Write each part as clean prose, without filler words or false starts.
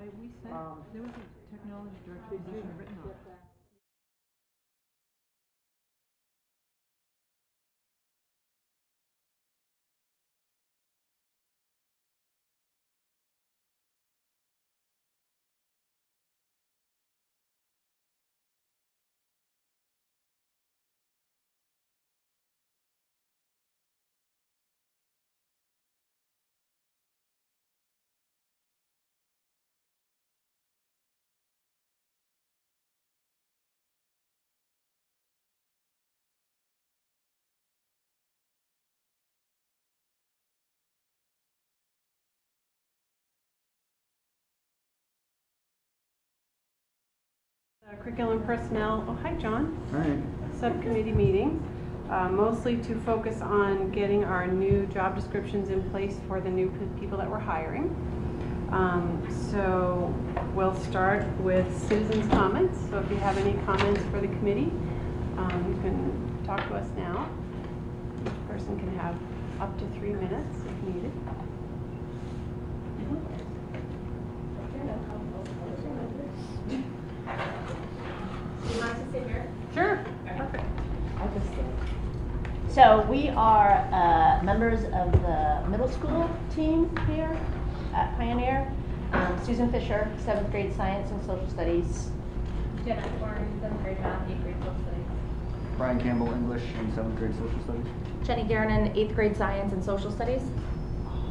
We said there was a technology director position written on it. Curriculum Personnel, oh hi John. Hi. Subcommittee meeting, mostly to focus on getting our new job descriptions in place for the new people that we're hiring. So we'll start with citizens' comments. So if you have any comments for the committee, you can talk to us now. Each person can have up to 3 minutes if needed. Do you want to sit here? Sure. Perfect. I'll just sit. So we are members of the middle school team here at Pioneer. Susan Fisher, 7th grade science and social studies. Jenna Thorne, 7th grade math, 8th grade social studies. Brian Campbell, English and 7th grade social studies. Jenny Garanon, 8th grade science and social studies.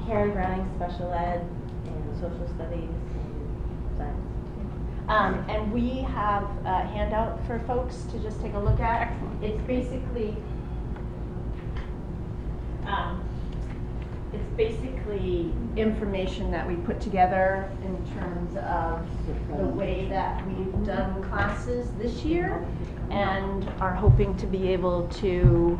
Carrie Browning, special ed and social studies and science. And we have a handout for folks to just take a look at. Excellent. It's basically information that we put together in terms of the way that we've done classes this year and are hoping to be able to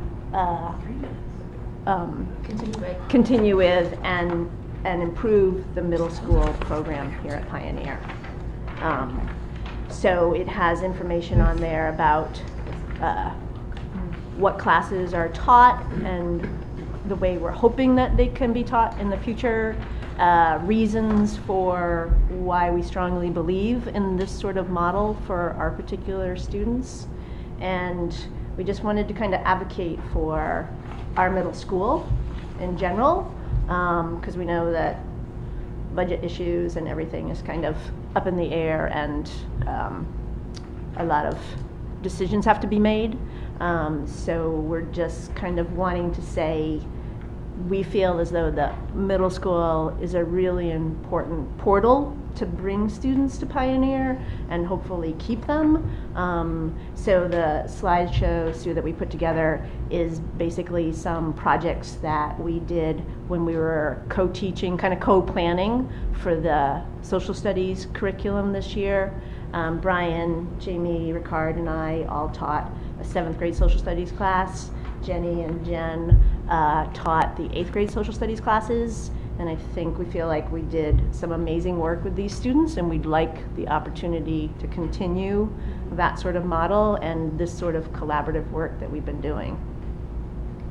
continue with and improve the middle school program here at Pioneer. So it has information on there about what classes are taught and the way we're hoping that they can be taught in the future, reasons for why we strongly believe in this sort of model for our particular students. And we just wanted to kind of advocate for our middle school in general, because we know that budget issues and everything is kind of up in the air, and a lot of decisions have to be made. So we're just kind of wanting to say we feel as though the middle school is a really important portal to bring students to Pioneer and hopefully keep them. So the slideshow, Sue, that we put together is basically some projects that we did when we were co-teaching, kind of co-planning for the social studies curriculum this year. Brian, Jamie, Ricard, and I all taught a 7th grade social studies class. Jenny and Jen taught the 8th grade social studies classes, and I think we feel like we did some amazing work with these students, and we'd like the opportunity to continue that sort of model and this sort of collaborative work that we've been doing.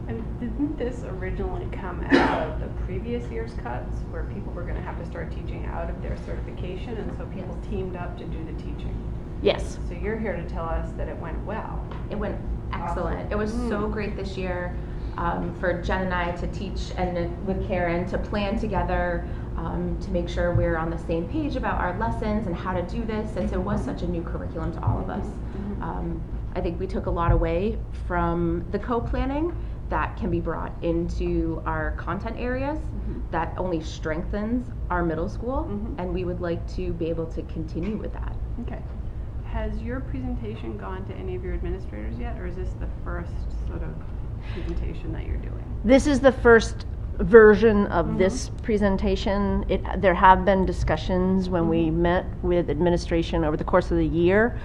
And didn't this originally come out of the previous year's cuts where people were going to have to start teaching out of their certification, and so people teamed up to do the teaching? Yes. So you're here to tell us that it went well. It went excellent. It was so great this year for Jen and I to teach, and with Karen to plan together to make sure we're on the same page about our lessons and how to do this, since it was such a new curriculum to all of us. I think we took a lot away from the co-planning that can be brought into our content areas that only strengthens our middle school, and we would like to be able to continue with that. Okay. Has your presentation gone to any of your administrators yet, or is this the first sort of presentation that you're doing? This is the first version of this presentation. There have been discussions when we met with administration over the course of the year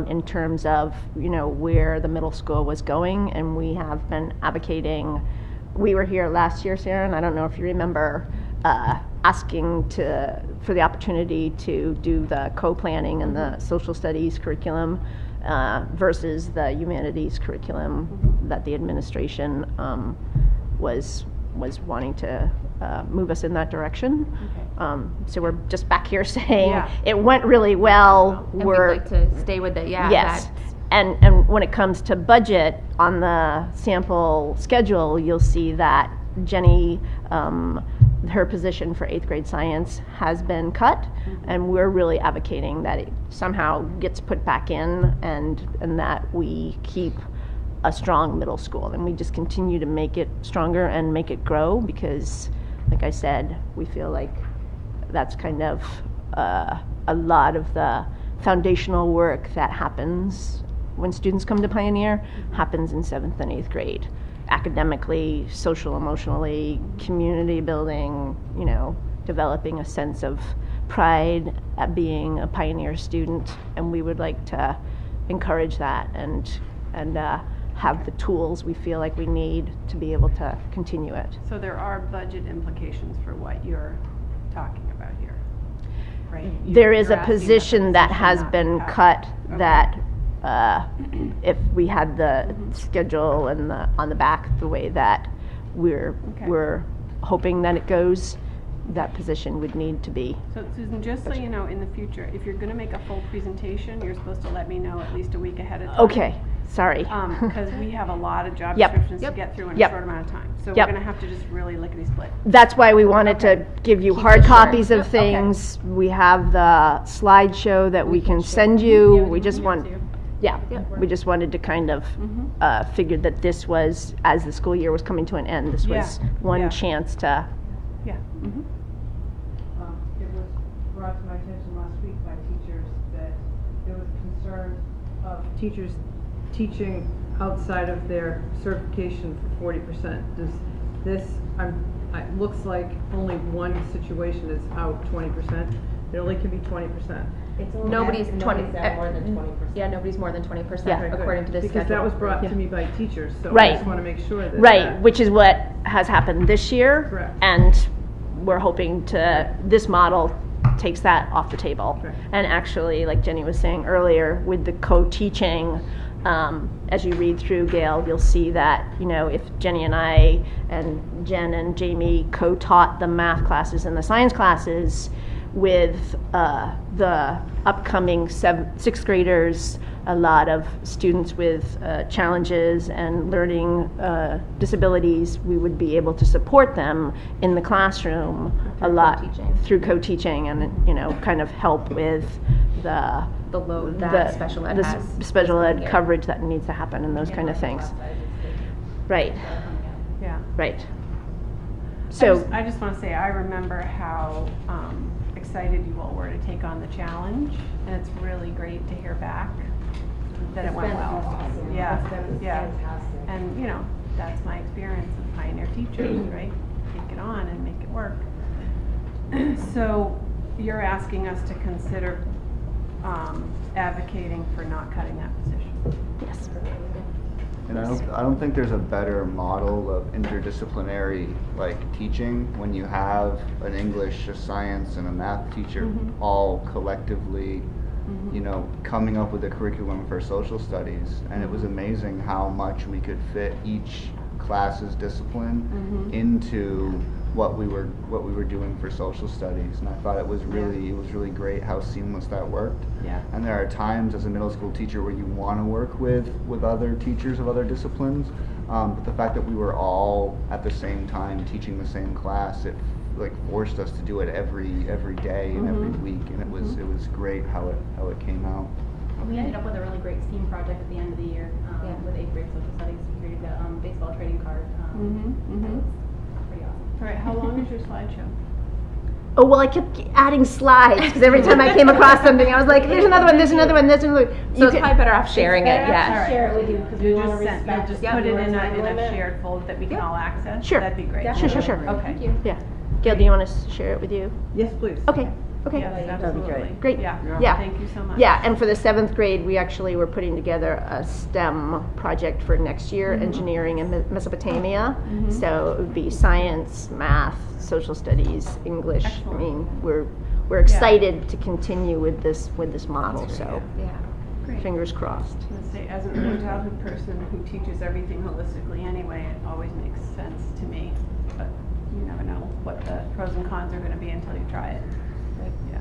in terms of where the middle school was going, and we have been advocating. We were here last year, Sharon, I don't know if you remember, asking for the opportunity to do the co-planning and the social studies curriculum versus the humanities curriculum that the administration was was wanting to move us in that direction. Okay. So we're just back here saying Yeah. it went really well. And we'd like to stay with it, yeah. Yes. that's- And when it comes to budget, on the sample schedule, you'll see that Jenny, her position for 8th grade science has been cut, and we're really advocating that it somehow gets put back in, and that we keep a strong middle school, and we just continue to make it stronger and make it grow, because, like I said, we feel like that's kind of a lot of the foundational work that happens when students come to Pioneer happens in 7th and 8th grade. Academically, social, emotionally, community building, developing a sense of pride at being a Pioneer student, and we would like to encourage that and have the tools we feel like we need to be able to continue it. So there are budget implications for what you're talking about here, right? There is You're a asking position that has not been be cut Okay. that if we had the schedule and on the back the way that we're hoping that it goes, that position would need to be. So Susan, just so you know, in the future, if you're going to make a full presentation, you're supposed to let me know at least a week ahead of time. Okay, sorry. Because we have a lot of job Yep. descriptions to Yep. get through in a Yep. short amount of time. So Yep. we're going to have to just really lickety-split. That's why we wanted to give you Keep hard it short. copies of Yep, okay. things. We have the slideshow that we can send you. We just want, yeah, we just wanted to kind of figure that this was, as the school year was coming to an end, this was Yeah, one yeah. chance to, Yeah. It was brought to my attention last week by teachers that there was concern of teachers teaching outside of their certification for 40%. Does this, it looks like only one situation is out 20%. It only can be 20%. It's only Nobody's at- 20. nobody's at more than 20%. Yeah, nobody's more than 20%, Yeah. according to this schedule. Because that was brought Yeah. to me by teachers, so I Right. just want to make sure that. right, that- which is what has happened this year. Correct. And we're hoping this model takes that off the table. Correct. And actually, like Jenny was saying earlier, with the co-teaching, as you read through, Gail, you'll see that, if Jenny and I and Jen and Jamie co-taught the math classes and the science classes with the upcoming 6th graders, a lot of students with challenges and learning disabilities, we would be able to support them in the classroom a lot co-teaching. through co-teaching and, kind of help with the load that special ed the has. special this ed coming year. coverage that needs to happen and those kind of things. Right, Yeah. right. So, I just want to say, I remember how excited you all were to take on the challenge, and it's really great to hear back that it It's went been well. awesome. Yeah, It's been yeah. fantastic. And, that's my experience with Pioneer teachers, right? Take it on and make it work. So you're asking us to consider advocating for not cutting that position. yes. And I don't think there's a better model of interdisciplinary teaching when you have an English, a science, and a math teacher all collectively, coming up with a curriculum for social studies. And it was amazing how much we could fit each class's discipline into what we were doing for social studies. And I thought it was really great how seamless that worked. Yeah. And there are times as a middle school teacher where you want to work with other teachers of other disciplines, but the fact that we were all at the same time teaching the same class, it forced us to do it every day and every week, and it was great how it came out. We ended up with a really great STEAM project at the end of the year with 8th grade social studies. We created a baseball trading card. That was pretty awesome. All right, how long is your slideshow? Oh, well, I kept adding slides because every time I came across something, I was like, there's another one, there's another one, there's another one. So it's probably better off sharing it, Better yeah. to share it with you because we You'll want to just respect. put your it in time a limit. shared folder that we can all access? Sure. That'd be great. Sure. Okay. Thank you. Yeah. Gail, do you want to share it with you? Yes, please. Okay. Yes, absolutely. Great. Yeah. Yeah. Thank you so much. Yeah, and for the 7th grade, we actually were putting together a STEM project for next year, engineering in Mesopotamia. So it would be science, math, social studies, English. Excellent. I mean, we're excited to continue with this model. So Yeah. Great. fingers crossed. I was gonna say, as an early childhood person who teaches everything holistically anyway, it always makes sense to me. But pros and cons are gonna be until you try it. Yeah,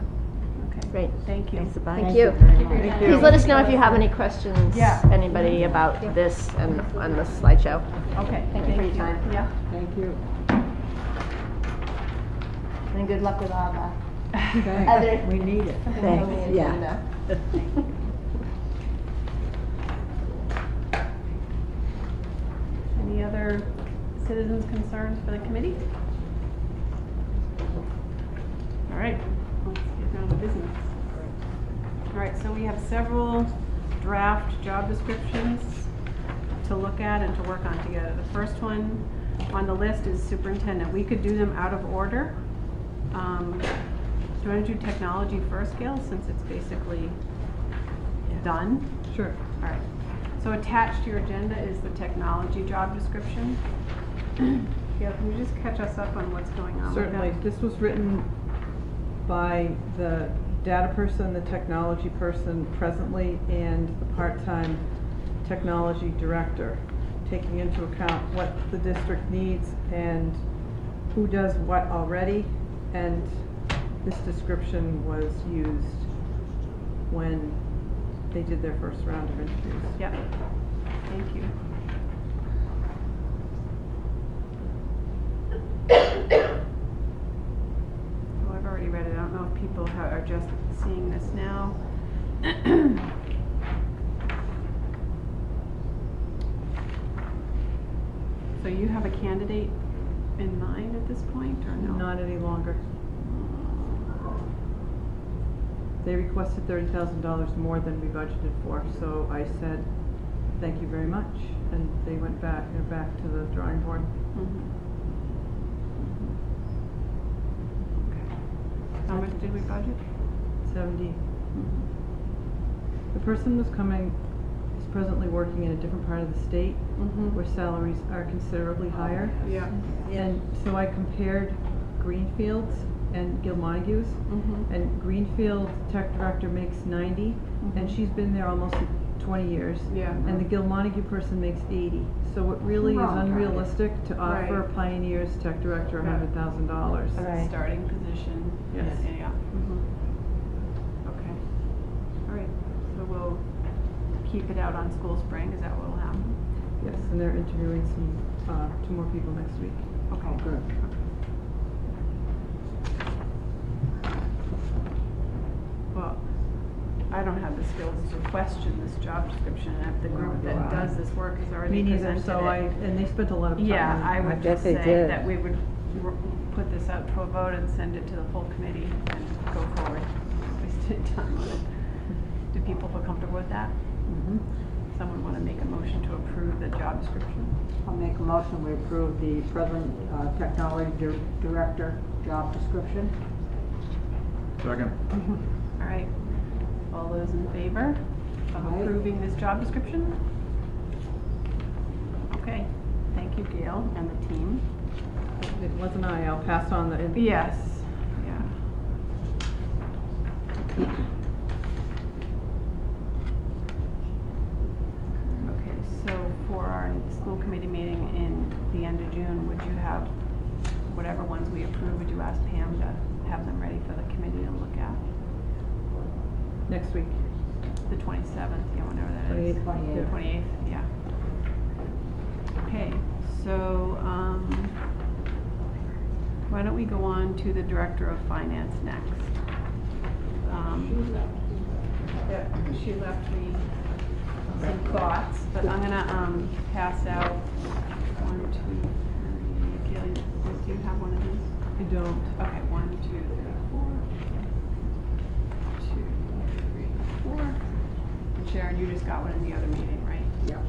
okay. Great. Thank you. Thanks, Sabine. Thank you. Thank you. Please let us know if you have any questions, Yeah. anybody about this and on the slideshow. Okay, Thank you for your time. Yeah. Thank you. And good luck with all that. Thanks. We need it. Thanks. Yeah. Any other citizens' concerns for the committee? All right, let's get down to business. All right, so we have several draft job descriptions to look at and to work on together. The first one on the list is superintendent. We could do them out of order. Do you want to do technology first, Gail, since it's basically done? Sure. All right. So attached to your agenda is the technology job description. Gail, can you just catch us up on what's going on with that? Certainly. This was written by the data person, the technology person presently, and the part-time technology director, taking into account what the district needs and who does what already. And this description was used when they did their first round of interviews. Yeah. Thank you. Oh, I've already read it. I don't know if people are just seeing this now. So you have a candidate in mind at this point, or no? Not any longer. They requested $30,000 more than we budgeted for, so I said, thank you very much, and they went back to the drawing board. Mhm. Okay. How much did we budget? 70. The person who's coming is presently working in a different part of the state where salaries are considerably higher. Yeah. And so I compared Greenfield's and Gilmontague's, and Greenfield tech director makes 90, and she's been there almost 20 years. Yeah. And the Gilmontague person makes 80. So it really is unrealistic to offer Right. Pioneer's tech director $100,000. It's a starting position. Yes. Yeah. Okay. All right, so we'll keep it out on School Spring, is that what will happen? Yes, and they're interviewing two more people next week. Okay. Good. Well, I don't have the skills to question this job description, and if the group that does this work has already Me neither, presented it. and they spent a lot of time. Yeah, on it. I would just say that we would put this out to a vote and send it to the full committee and go forward. Wasted time on it. Do people feel comfortable with that? Someone want to make a motion to approve the job description? I'll make a motion, we approve the present technology director job description. Second. All right. All those in favor of Aye. approving this job description? Okay. Thank you, Gail, and the team. It wasn't I'll pass on the. Yes. Yeah. Okay, so for our school committee meeting in the end of June, would you have whatever ones we approve, would you ask Pam to have them ready for the committee to look at? Next week. The 27th, yeah, whenever that is. 28th. 28th, yeah. Okay, so, why don't we go on to the Director of Finance next? Yeah, she left me some thoughts, but I'm gonna, pass out 1, 2, 3, Gail, do you have one of these? I don't. Okay, 1, 2, 3, 4. 2, 3, 4. And Sharon, you just got one in the other meeting, right? Yeah.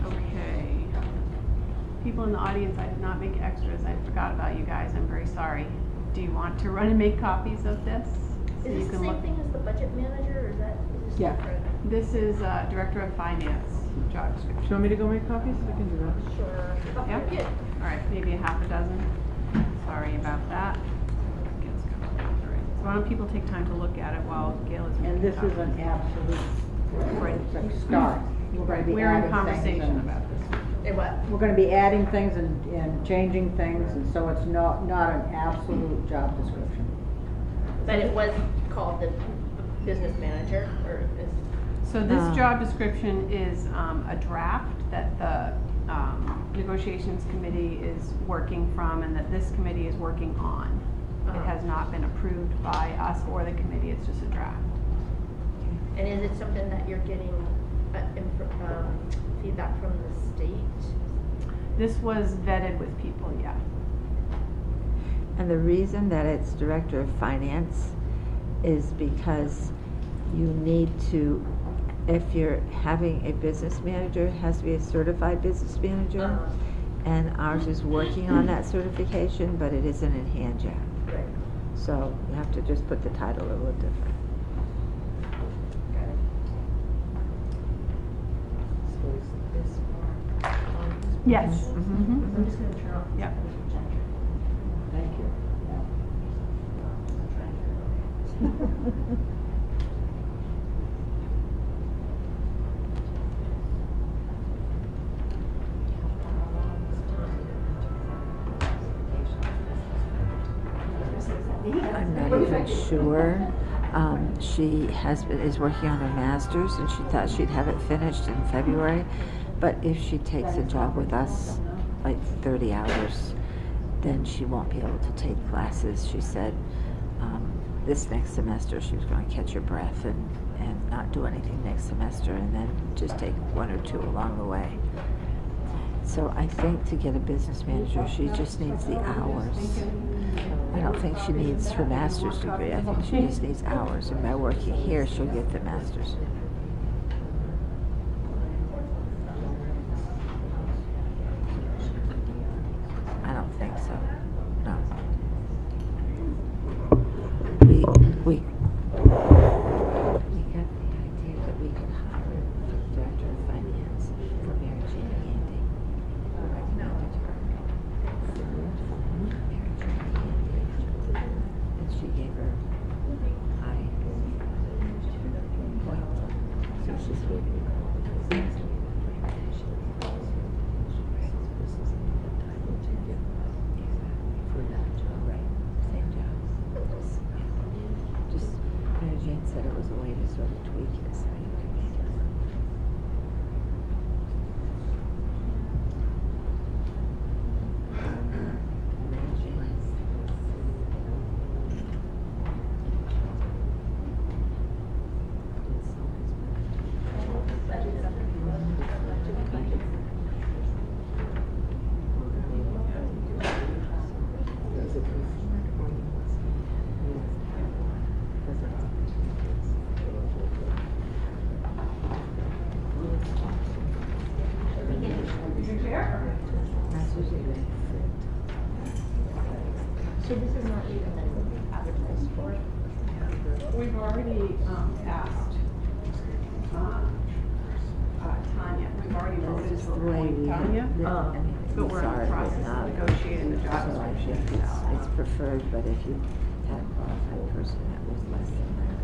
Okay. People in the audience, I did not make extras. I forgot about you guys. I'm very sorry. Do you want to run and make copies of this? So Is you this the can same look. thing as the budget manager, or is this Yeah. different? This is Director of Finance job Do you description. want me to go make copies? I can do that. Sure. Yeah? Yeah. All right, maybe a half a dozen. Sorry about that. Gets covered. All right, So why don't people take time to look at it while Gail is. And this is an absolute, Right. it's like start. We're gonna be We're in adding things conversation and- about this. We're gonna be adding things and changing things, and so it's not an absolute job description. But it was called the business manager, or is? So this job description is a draft that the negotiations committee is working from and that this committee is working on. It has not been approved by us or the committee, it's just a draft. And is it something that you're getting feedback from the state? This was vetted with people, yeah. And the reason that it's Director of Finance is because you need to, if you're having a business manager, it has to be a certified business manager. And ours is working on that certification, but it isn't in hand yet. Right. So you have to just put the title a little different. Yes. I'm just gonna turn off. Yeah. Thank you. I'm not even sure. She is working on her master's, and she thought she'd have it finished in February. But if she takes a job with us, like 30 hours, then she won't be able to take classes. She said this next semester she was going to catch her breath and not do anything next semester, and then just take one or two along the way. So I think to get a business manager, she just needs the hours. I don't think she needs her master's degree. I think she just needs hours. And by working here, she'll get the master's. I don't think so. No. We got the idea that we could hire a director of finance for Mary Jane and Andy. We recommended her. Mary Jane and Andy. And she gave her high point. So she's here. For that job, right? Same job. Just Mary Jane said it was a way to sort of tweak it so you could make it. Mary Jane. So this is not even been advertised for? We've already asked Tanya, we've already voted to appoint Tanya, but we're in the process of negotiating the job description. It's preferred, but if you had a qualified person that was less than that,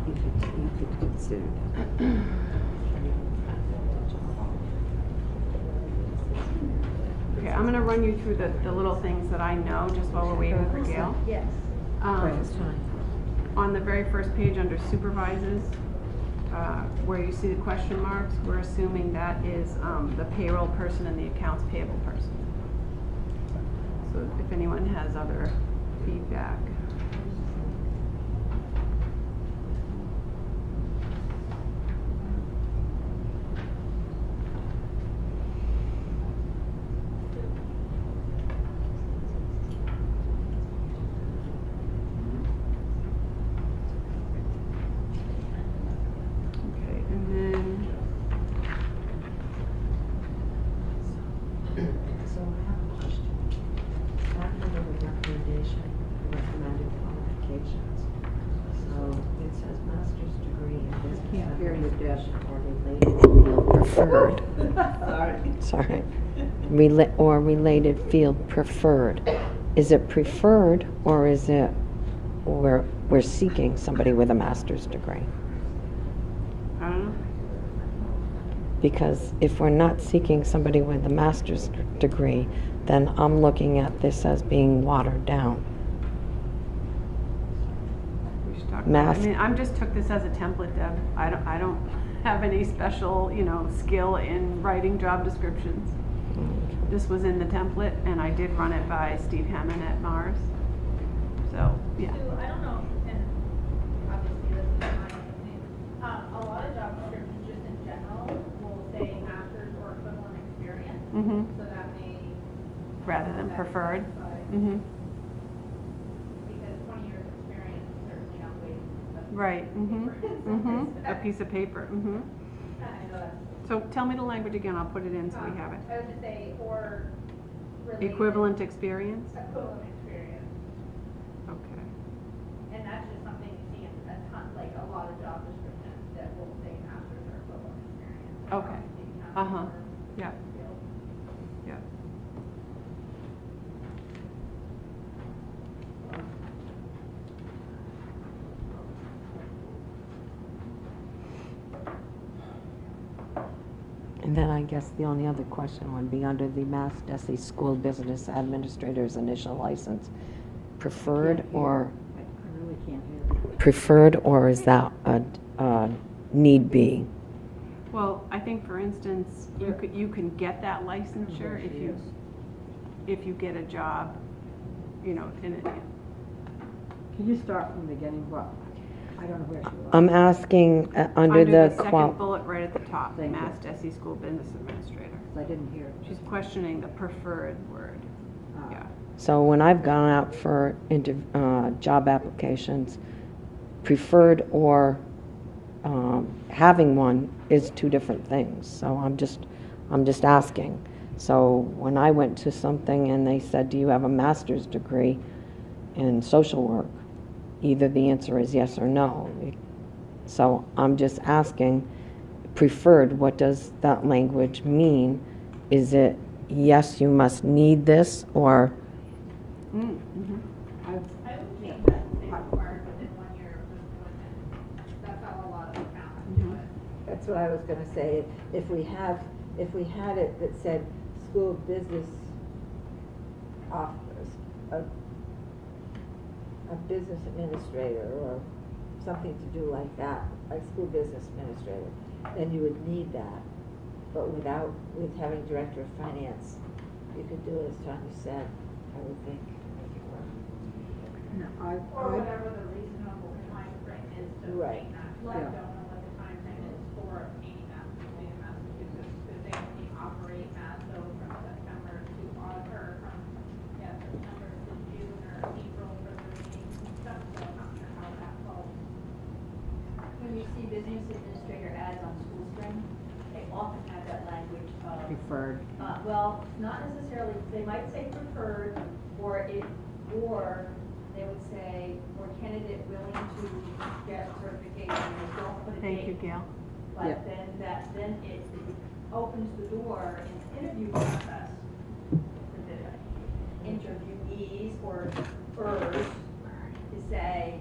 you could consider that. Okay, I'm gonna run you through the little things that I know, just while we're waiting for Gail. Yes. It's fine. On the very first page under supervises, where you see the question marks, we're assuming that is the payroll person and the accounts payable person. So if anyone has other feedback. Okay, and then So I have a question. After the recommendation, recommended qualifications. So it says master's degree in business Can't hear you, Deb. or related field preferred. Sorry. Or related field preferred. Is it preferred or is it we're seeking somebody with a master's degree. I don't know. Because if we're not seeking somebody with a master's degree, then I'm looking at this as being watered down. We should talk about it. Math. I mean, I just took this as a template, Deb. I don't have any special, skill in writing job descriptions. This was in the template, and I did run it by Steve Hammond at Mars. So, yeah. Sue, I don't know, and obviously this is my opinion, a lot of job descriptions just in general will say master's or equivalent experience, so that may. Rather than that preferred. specify, Because 20 years experience certainly outweighs. Right, a piece of paper, I know that's. So tell me the language again, I'll put it in so we have it. I would just say, or related. Equivalent experience? Equivalent experience. Okay. And that's just something you see in a ton, like a lot of job descriptions that will say master's or equivalent experience. Okay. Yeah. Yeah. And then I guess the only other question would be under the Mass DESI School Business Administrator's initial license. Preferred or I really can't hear you. preferred, or is that a need be? Well, I think for instance, you can get that licensure if you get a job, in it. Can you start from the beginning? What? I don't know where she was. I'm asking under the second bullet right at the top, Thank you. Mass DESI School Business Administrator. I didn't hear it. She's questioning the preferred word. Ah. Yeah. So when I've gone out for job applications, preferred or having one is two different things. So I'm just asking. So when I went to something and they said, "Do you have a master's degree in social work?" Either the answer is yes or no. So I'm just asking, preferred, what does that language mean? Is it yes, you must need this, or I would change that to say required within 1 year of employment. That's how a lot of accountants do it. That's what I was gonna say. If we had it that said school business office, a business administrator or something to do like that, like school business administrator, then you would need that. But with having director of finance, you could do it as Tanya said, I would think, make it work. No, Or whatever the reasonable time frame is to Right. obtain that. Yeah. I don't know what the time frame is for obtaining that in the state of Massachusetts, because they only operate MASO from September to September to June or April for the meetings and stuff, so I'm not sure how that falls. When you see business administrator ads on SchoolSpring, they often have that language of, preferred. well, not necessarily, they might say preferred, or they would say, or candidate willing to get certification, they don't put a date. Thank you, Gail. Yeah. But then it opens the door in the interview process for the interviewees or to say,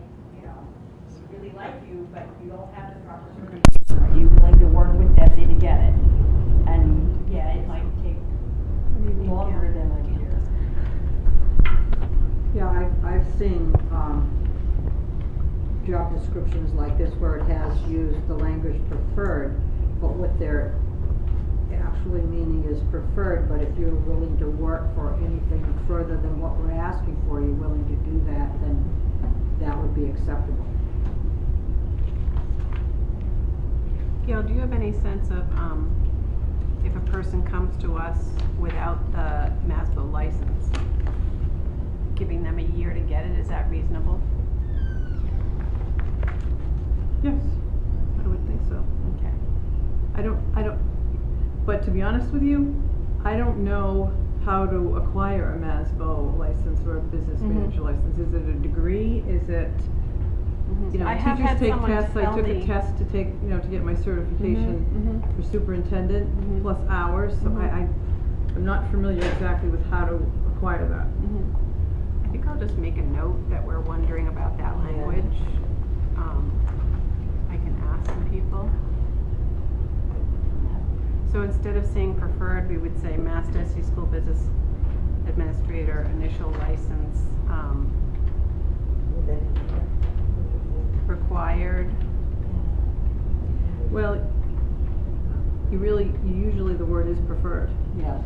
we really like you, but you don't have the proper certification. Are you willing to work with DESI to get it? And yeah, it might take longer than a year. Yeah, I've seen job descriptions like this where it has used the language preferred, but what they're actually meaning is preferred, but if you're willing to work for anything further than what we're asking for, you're willing to do that, then that would be acceptable. Gail, do you have any sense of if a person comes to us without the MASBO license, giving them a year to get it, is that reasonable? Yes, I would think so. Okay. I don't, but to be honest with you, I don't know how to acquire a MASBO license or a business manager license. Is it a degree? Is it, I have teachers had take someone tests. I tell took me- a test to take, to get my certification for superintendent plus hours, so I'm not familiar exactly with how to acquire that. think I'll just make a note that we're wondering about that language. I can ask some people. So instead of saying preferred, we would say Mass DESI School Business Administrator, initial license, required. Well, usually the word is preferred, Yes,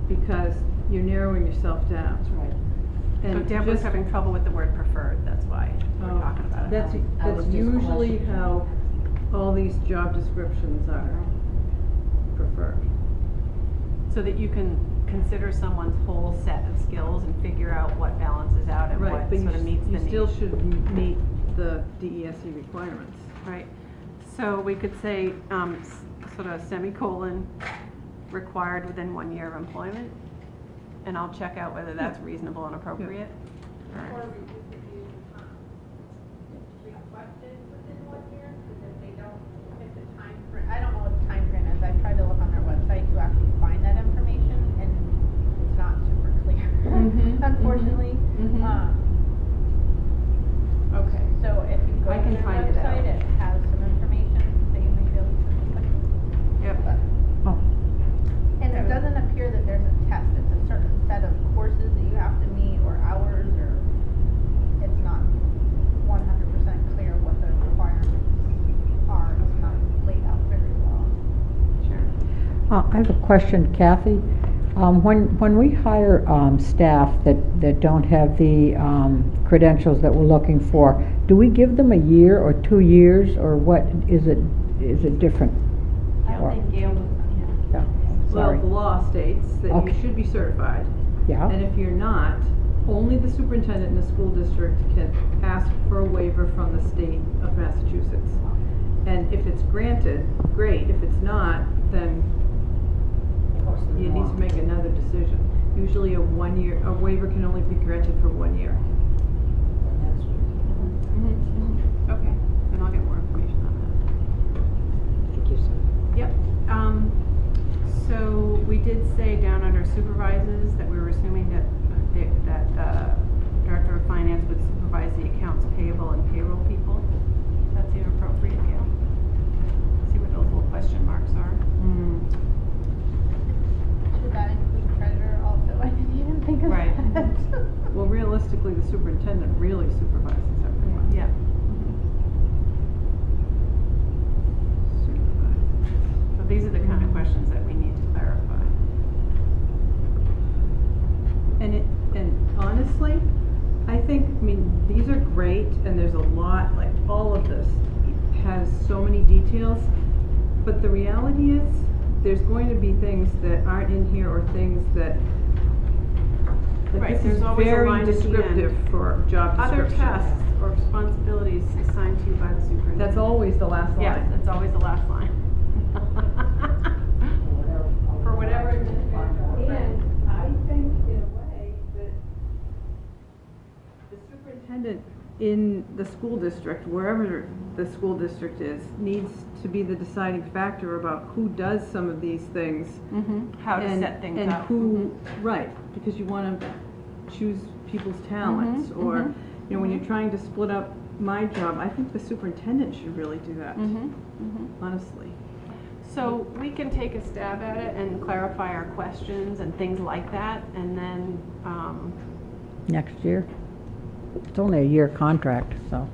because you're narrowing yourself down. that's right. So And Deb was just- having trouble with the word preferred, that's why we're Oh, talking about it. That's I was just usually questioning. how all these job descriptions are preferred. So that you can consider someone's whole set of skills and figure out what balances out and Right, what but sort of meets the you need. still should meet the DESE requirements. Right, so we could say, sort of semicolon, required within 1 year of employment, and I'll check out whether that's reasonable and appropriate. Or we could do, requested within 1 year, because if they don't hit the time frame, I don't know what the time frame is, I tried to look on their website to actually find that information, and it's not super clear, unfortunately. Okay. So if you go I to can their find it out. website, it has some information that you may be able to look at. Yep. Oh. And it doesn't appear that there's a test, it's a certain set of courses that you have to meet, or hours, or it's not 100% clear what the requirements are, it's not laid out very well. Sure. I have a question, Kathy. When we hire staff that don't have the credentials that we're looking for, do we give them a year or 2 years, or what is it? Is it different? I don't think Gail, Yeah, Well, sorry. the law states that you Okay. should be certified, Yeah. and if you're not, only the superintendent in the school district can ask for a waiver from the state of Massachusetts. And if it's granted, great. If it's not, then you need to make another decision. Usually a waiver can only be granted for 1 year. Okay, then I'll get more information on that. Thank you, sir. Yep, so we did say down under supervises that we were assuming that, Director of Finance would supervise the accounts payable and payroll people. That seem appropriate, Gail? See what those little question marks are. Should that include treasurer also? I didn't even think of Right. that. Well, realistically, the superintendent really supervises everyone. Yeah. Supervises. So these are the kind of questions that we need to clarify. And honestly, I think, these are great, and there's a lot, like, all of this has so many details, but the reality is, there's going to be things that aren't in here, or things that, like, Right, this there's is always a very line at the end. descriptive for job Other description. tasks or responsibilities assigned to you by the superintendent. That's always the last line. Yes, that's always the last line. For whatever administrative. And I think, in a way, that the superintendent in the school district, wherever the school district is, needs to be the deciding factor about who does some of these things. How to and- set things and up. who, right, because you want to choose people's talents, or, when you're trying to split up my job, I think the superintendent should really do that, honestly. So we can take a stab at it and clarify our questions and things like that, and then, Next year? It's only a year contract, so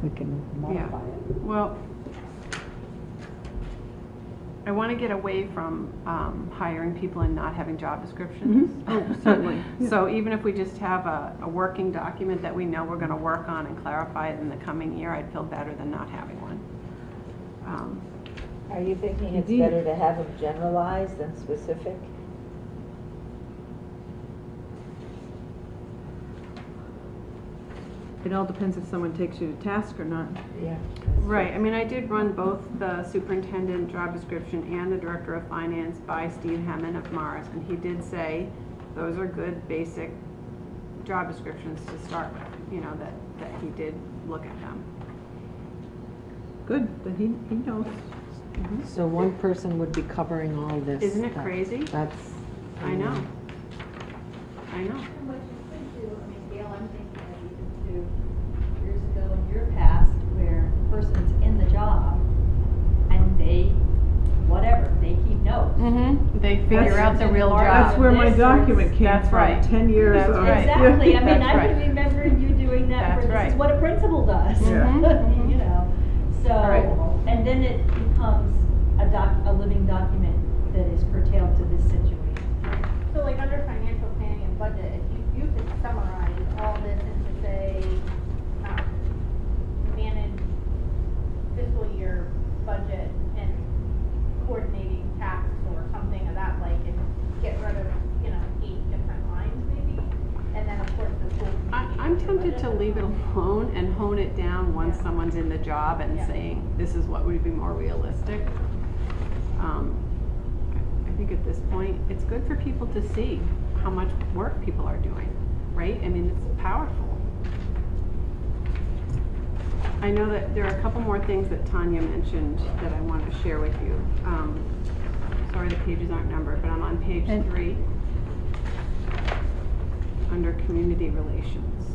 we can yeah. modify it. Well, I want to get away from hiring people and not having job descriptions. Oh, certainly. So even if we just have a working document that we know we're going to work on and clarify it in the coming year, I'd feel better than not having one. Are you thinking it's Indeed. better to have them generalized than specific? It all depends if someone takes you to task or not. Yeah. Right, I mean, I did run both the superintendent job description and the director of finance by Steve Hemman of Mars, and he did say those are good basic job descriptions to start with, that he did look at them. Good, then he knows. So one person would be covering all this. Isn't it stuff. crazy? That's. I know. I know. And what you could do, figure out the real job. That's where my This is- document came That's from, right. 10 years That's of. right. Exactly, I mean, That's I right. can remember you doing that, That's where right. this is what a principal does. Mhm. You know, so, Right. and then it becomes a living document that is curtailed to this situation. So like under financial planning and budget, if you could summarize all this into say, manage fiscal year budget and coordinating tasks or something of that, like, and get rid of, 8 different lines maybe, and then of course the school. I'm tempted to leave it alone and hone it down once Yeah. someone's in the job and Yeah. saying, this is what would be more realistic. I think at this point, it's good for people to see how much work people are doing, right? I mean, it's powerful. I know that there are a couple more things that Tanya mentioned that I wanted to share with you. Sorry the pages aren't numbered, but I'm on page 3, under community relations.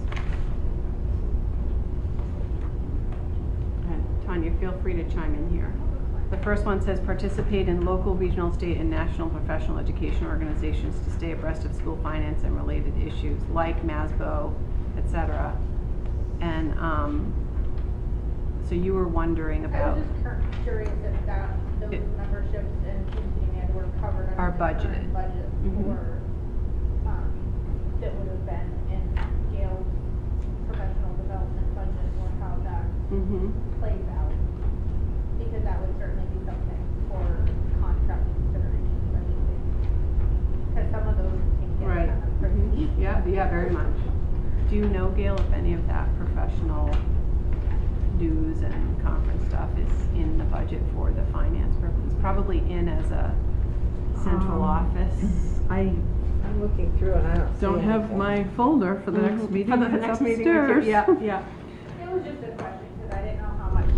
And Tanya, feel free to chime in here. The first one says participate in local, regional, state, and national professional education organizations to stay abreast of school finance and related issues like MASBO, etc. And so you were wondering I about was just curious if those memberships and community were covered under Are the current budgeted. budget Mhm. or, that would have been in Gail's professional development budget, or how that Mhm. plays out. Because that would certainly be something for contract considerations, I would think. Because some of those can get Right. kind of crazy. Yeah, very much. Do you know, Gail, if any of that professional dues and conference stuff is in the budget for the finance purposes? Probably in as a central office. I'm looking through and I don't have my folder for the next meeting. For the It's next meeting, with upstairs. you. Yeah. It was just a question, because I didn't know how much,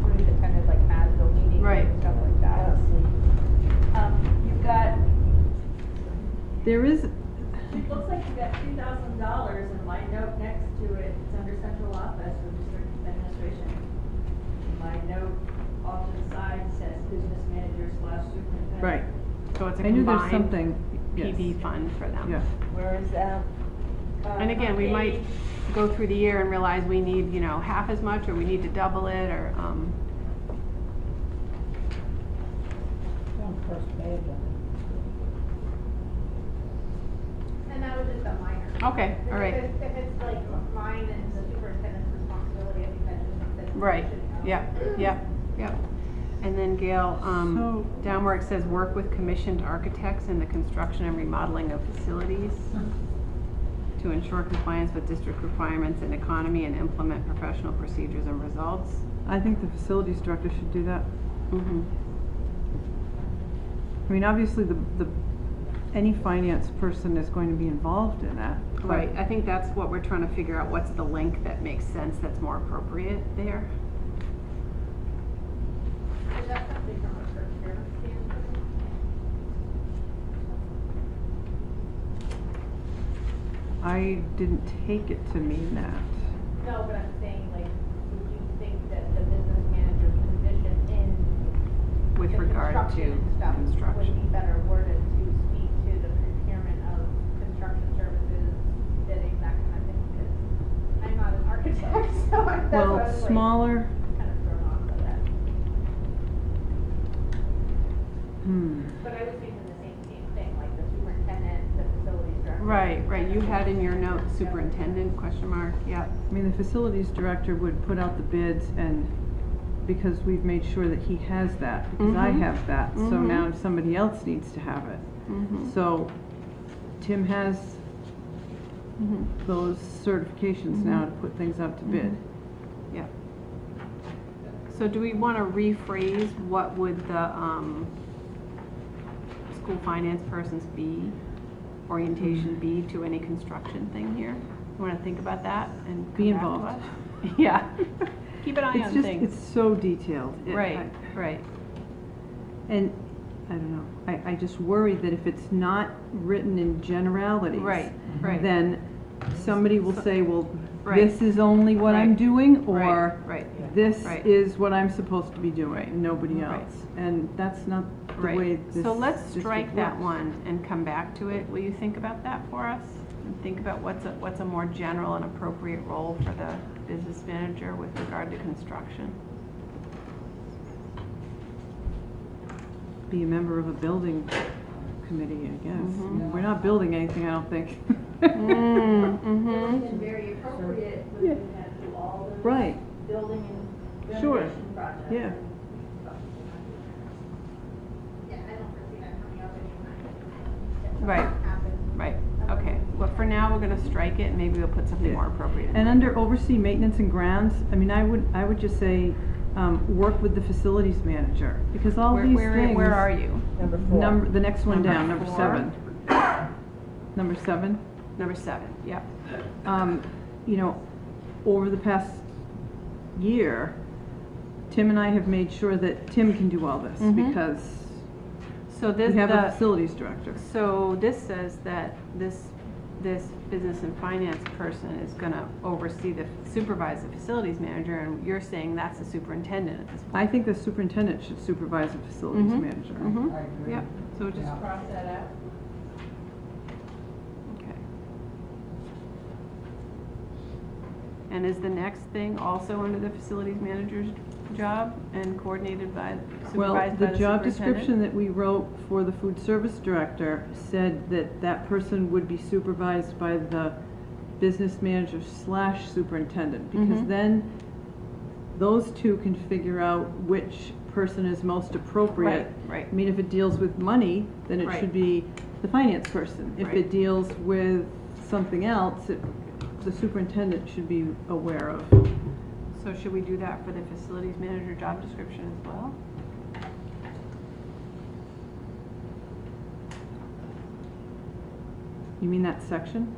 Ruth attended like MASBO meetings Right. and stuff like that. You've got, There is, it looks like you've got $2,000, and my note next to it, it's under central office for district administration. My note off to the side says business manager / superintendent. right. So it's a I knew there's combined something, yes. PB fund for them. Yeah. Where is that? And again, we might go through the year and realize we need, half as much, or we need to double it, or, And that was just a minor. Okay, all right. If it's like mine and the superintendent's responsibility, I think that's just something. we Right, should know. yeah. And then Gail, So- down where it says work with commissioned architects in the construction and remodeling of facilities to ensure compliance with district requirements and economy and implement professional procedures and results. I think the facilities director should do that. Mm-hmm. I mean, obviously, any finance person is going to be involved in that. but- Right, I think that's what we're trying to figure out, what's the link that makes sense, that's more appropriate there. Is that something from a procurement standpoint? I didn't take it to mean that. No, but I'm saying, like, would you think that the business manager's position in With the regard to construction and stuff construction. would be better worded to speak to the procurement of construction services, bidding, that kind of thing? Because I'm not an architect, so that's what I Well, was like, smaller, kind of thrown off by that. But I was thinking the same thing, like the superintendent, the facilities director. Right, you had in your note superintendent, question mark, yeah. I mean, the facilities director would put out the bids and, because we've made sure that he has that, because I Mhm. have that, so Mhm. now somebody else needs to have it. Mm-hmm. So, Tim has those certifications now to put things out to bid. Yeah. So do we want to rephrase what would the school finance person's orientation be to any construction thing here? You want to think about that and Be come back to involved. us? Yeah. Keep an eye It's on just, things. it's so detailed. Right. And, I don't know, I just worry that if it's not written in generalities. Right. Then somebody will say, well, Right. this is only what I'm Right. doing, Right, or right. this Right. is what I'm supposed to be doing, Right. and nobody Right. else. And that's not the Right. way this So let's district strike that works. one and come back to it. Will you think about that for us? And think about what's a more general and appropriate role for the business manager with regard to construction? Be a member of a building committee, I guess. Mhm. We're not building anything, I don't think. Mm-hmm. And very appropriate would be to do all the Right. building and Sure. renovation projects. Yeah. Yeah, I don't foresee that coming up anytime. Right. Happen. Right, okay. Well, for now, we're gonna strike it, and maybe we'll put something Yeah. more appropriate in And there. under oversee maintenance and grounds, I mean, I would just say, work with the facilities manager, because all these things. Where are you? Number 4. The next one Number down, number 4. 7. Number 7. Number 7, yep. You know, over the past year, Tim and I have made sure that Tim can do all this, Mhm. because So we this, have a facilities director. so this says that this business and finance person is gonna supervise the facilities manager, and you're saying that's the superintendent at this point. I think the superintendent should supervise the facilities Mhm. manager. Mhm. I agree. Yep, so just, Cross that out. okay. And is the next thing also under the facilities manager's job and coordinated by, Well, supervised by the the job superintendent? description that we wrote for the food service director said that that person would be supervised by the business manager / superintendent, because Mhm. then those two can figure out which person is most appropriate. Right. I mean, if it deals with money, then it Right. should be the finance person. If Right. it deals with something else, the superintendent should be aware of. So should we do that for the facilities manager job description as well? You mean that section?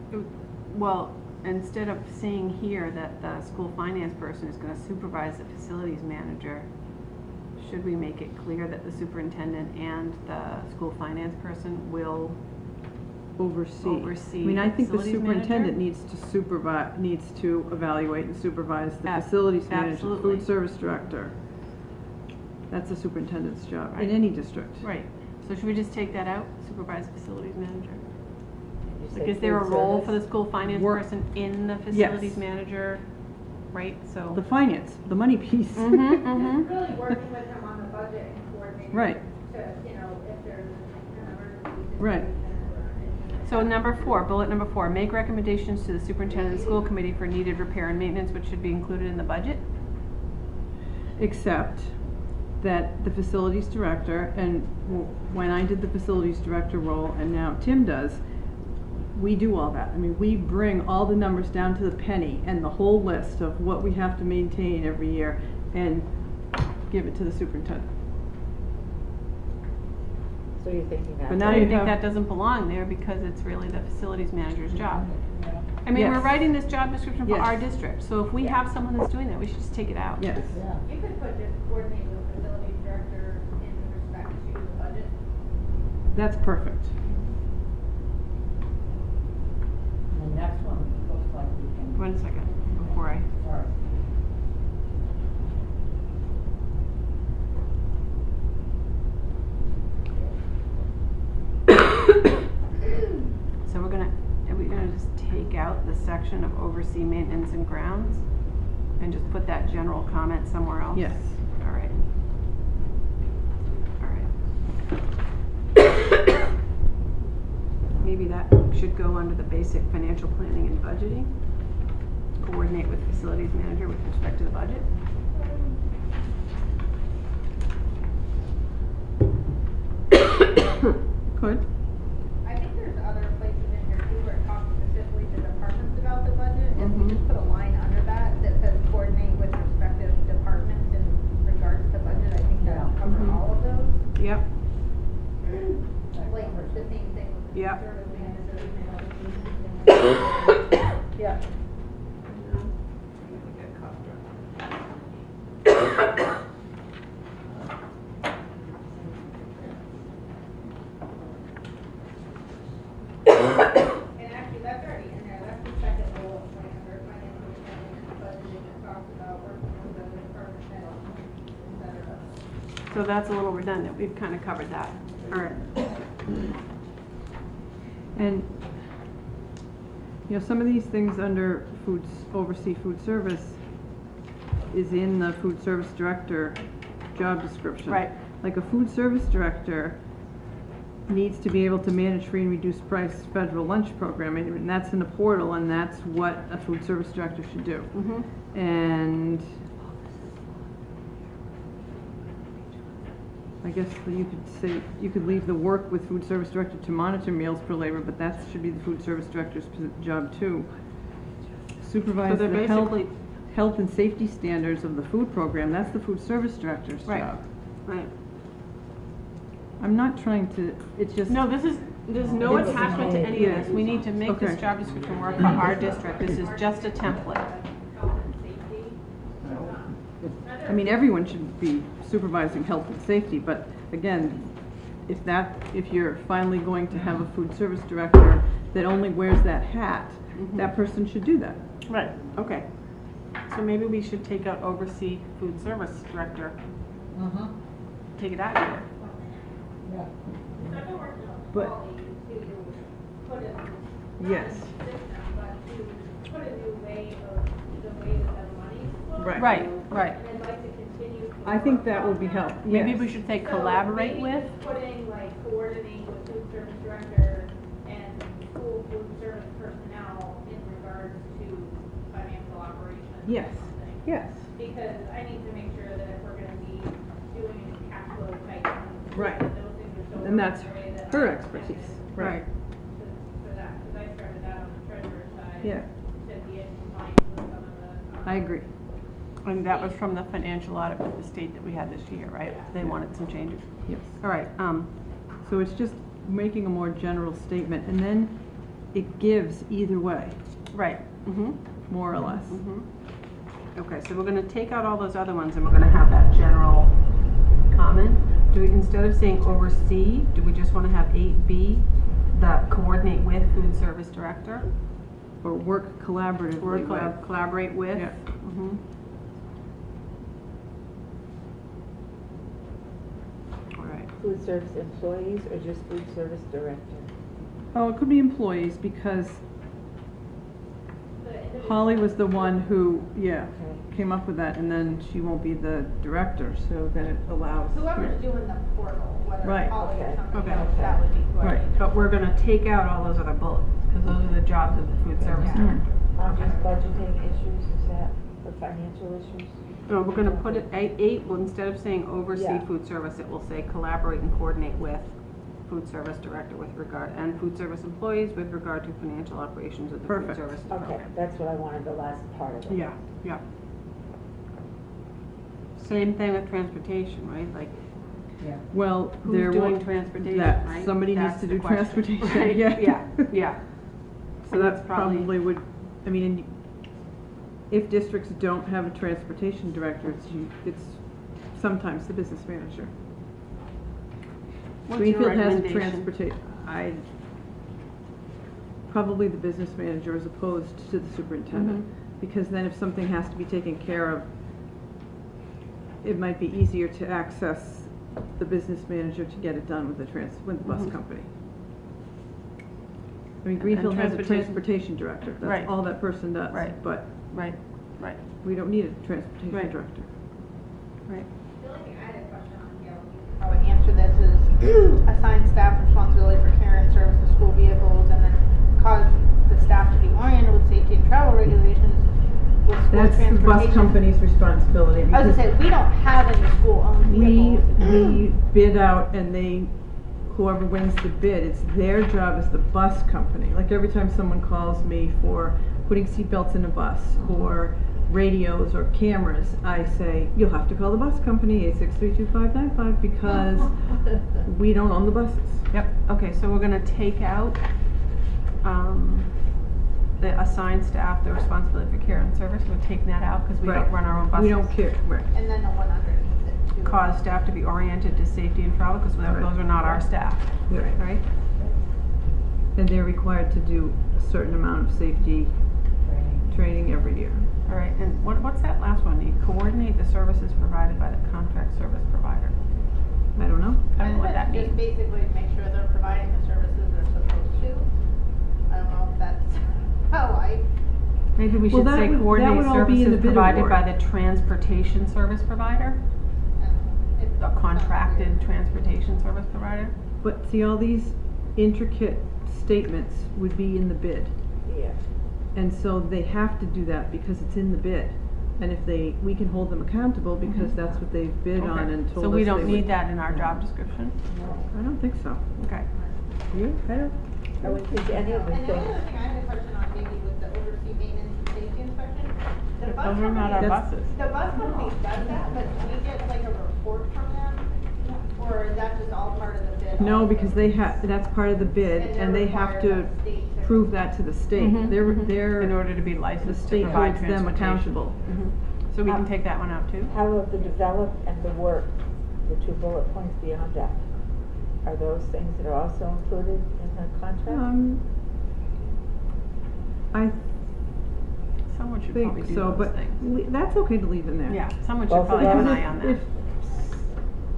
Well, instead of saying here that the school finance person is gonna supervise the facilities manager, should we make it clear that the superintendent and the school finance person will oversee I mean, I think the facilities superintendent manager? needs to evaluate and supervise the Ab- facilities manager, absolutely. food service director. That's the superintendent's job in Right. any district. Right, so should we just take that out, supervise the facilities manager? You Like, say is there a food role for service? the school finance Work- person in the facilities manager? Right, so. The finance, the money piece. Mhm, mhm. Really working with him on the budget and coordinating. Right. To, if there's an emergency Right. situation or anything. So number 4, bullet number 4, make recommendations to the superintendent and school committee for needed repair and maintenance, which should be included in the budget? Except that the facilities director, and when I did the facilities director role, and now Tim does, we do all that. I mean, we bring all the numbers down to the penny and the whole list of what we have to maintain every year and give it to the superintendent. So you're thinking that. But now I you think have- that doesn't belong there because it's really the facilities manager's job. I mean, we're Yes. writing this job description for Yes. our district, so if we have someone that's doing that, we should just take it out. Yes. You could put just coordinate with the facilities director in respect to the budget. That's perfect. The next one looks like we can. 1 second, before I. Sorry. So are we gonna just take out the section of oversee maintenance and grounds? And just put that general comment somewhere else? Yes. All right. All right. Maybe that should go under the basic financial planning and budgeting. Coordinate with facilities manager with respect to the budget. Could. I think there's other places in here too where it talks specifically to departments about the budget. If Mhm. we just put a line under that that says coordinate with respective departments in regards to budget, I think that would cover Mhm. all of those. Yep. Like the same thing with the Yep. service managers and other things. Yeah. And actually, that's already in there, that's the second bullet point under financial So that's a little redundant, we've kind of covered that. All right. And, some of these things under oversee food service is in the food service director job description. Right. Like a food service director needs to be able to manage free and reduced price federal lunch program, and that's in the portal, and that's what a food service director should do. And I guess you could say, you could leave the work with food service director to monitor meals per labor, but that should be the food service director's job too. Supervise they're the basically- health and safety standards of the food program, that's the food service director's Right. job. Right. I'm not trying to, it's just. No, there's no attachment to any of this. We need to make this Okay. job description work for our district. This is just a template. Health and safety. I mean, everyone should be supervising health and safety, but again, if you're finally going to have a food service director that only wears that hat, that person should do that. Right, okay. So maybe we should take out oversee food service director. Take it out of here. But, yes, System, but to put a new way of the way that the money's flowing. Right, right. And I'd like to continue. I think that would be helpful, Maybe yes. we should say So collaborate maybe with. just putting like coordinate with food service director and school food service personnel in regards to financial operations. or Yes, something. yes, Because I need to make sure that if we're gonna be doing cash flow type things. Right. that those things are so and that's the way that her I expertise, intended right, For that, because I started that on the treasurer's side. yeah, To be in compliance with some of the. I agree. And that was from the financial audit with the state that we had this year, right? They wanted some changes. Yes. All right, So it's just making a more general statement, and then it gives either way, right. more or less. Okay, so we're gonna take out all those other ones and we're gonna have that general comment. Do we, instead of saying oversee, do we just wanna have 8B, the coordinate with food service director? Or work collaboratively Or with. collaborate with? Yeah. All right. Food service employees or just food service director? Oh, it could be employees, because Holly was the one who, came up with that, and then she won't be the director, so then it allows. Whoever's doing the portal, whether Right. it's Holly or Okay. somebody Okay. else, that would be who I Right. need to- But we're gonna take out all those other bullets, because those are the jobs of the food service director. Just budgeting issues, is that for financial issues? No, we're gonna put it, eight, well, instead of saying oversee Yeah. food service, it will say collaborate and coordinate with food service director with regard, and food service employees with regard to financial operations of the food Perfect. services Okay, program. that's what I wanted, the last part of it. Yeah, yeah. Same thing with transportation, right? Like, Well, who's there doing will, transportation, that, right? somebody needs That's to the do question. transportation, Right, yeah. Yeah. So And that that's probably- probably would, I mean, if districts don't have a transportation director, it's sometimes the business manager. What's your Greenfield has a recommendation? Probably the business manager as opposed to the superintendent. Because then if something has to be taken care of, it might be easier to access the business manager to get it done with the bus company. I mean, Greenfield has a transportation- transportation director, Right. that's all that person does. Right. But Right. we don't need a transportation Right. director. Right. The only thing I had a question on, Gail, you could probably answer this, is assign staff responsibility for care and service of school vehicles, and then cause the staff to be oriented with safety and travel regulations with school That's the transportation. bus company's responsibility. I was gonna say, we don't have any school-owned vehicles. We bid out, and whoever wins the bid, it's their job as the bus company. Like every time someone calls me for putting seatbelts in a bus or radios or cameras, I say, you'll have to call the bus company, 863-2595, because we don't own the buses. Yep, okay, so we're gonna take out, the assigned staff, the responsibility for care and service, we're taking that out, because we don't Right. run our own buses. We don't care, right. And then the one underneath it too. Cause staff to be oriented to safety and travel, because Right. those are not our staff, Right. right? And they're required to do a certain amount of safety training every year. All right, and what's that last one? You coordinate the services provided by the contract service provider. I don't know. I don't know what that Just means. basically make sure they're providing the services they're supposed to. I don't know if that's how I, Maybe we Well, should that say would- that coordinate would all be in the services bid provided award. by the transportation service provider, it a sounds contracted weird. transportation service provider. But see, all these intricate statements would be in the bid. Yeah. And so they have to do that because it's in the bid. And if we can hold them accountable because that's what they've bid on Okay. and told us So we don't they need would- that in our job description? I don't think so. Okay. You? I don't. I would think any of the And the things. only other thing I had a question on maybe with the oversee maintenance and safety inspection. The But bus those are not our company- buses. The bus company does that, but do we get like a report from them? Or is that just all part of the bid? No, also? because that's part of the bid And they're and they have required to by the state to- prove that to the state. Mhm, They're, mhm. they're. In order to be The licensed to state provide holds them transportation. accountable. Mhm. So we can take that one out too? How about the develop and the work, the 2 bullet points beyond that? Are those things that are also included in the contract? I Someone should probably think do so, those but things. that's okay to leave in there. Yeah, someone should Both of probably have an those? eye on that. If,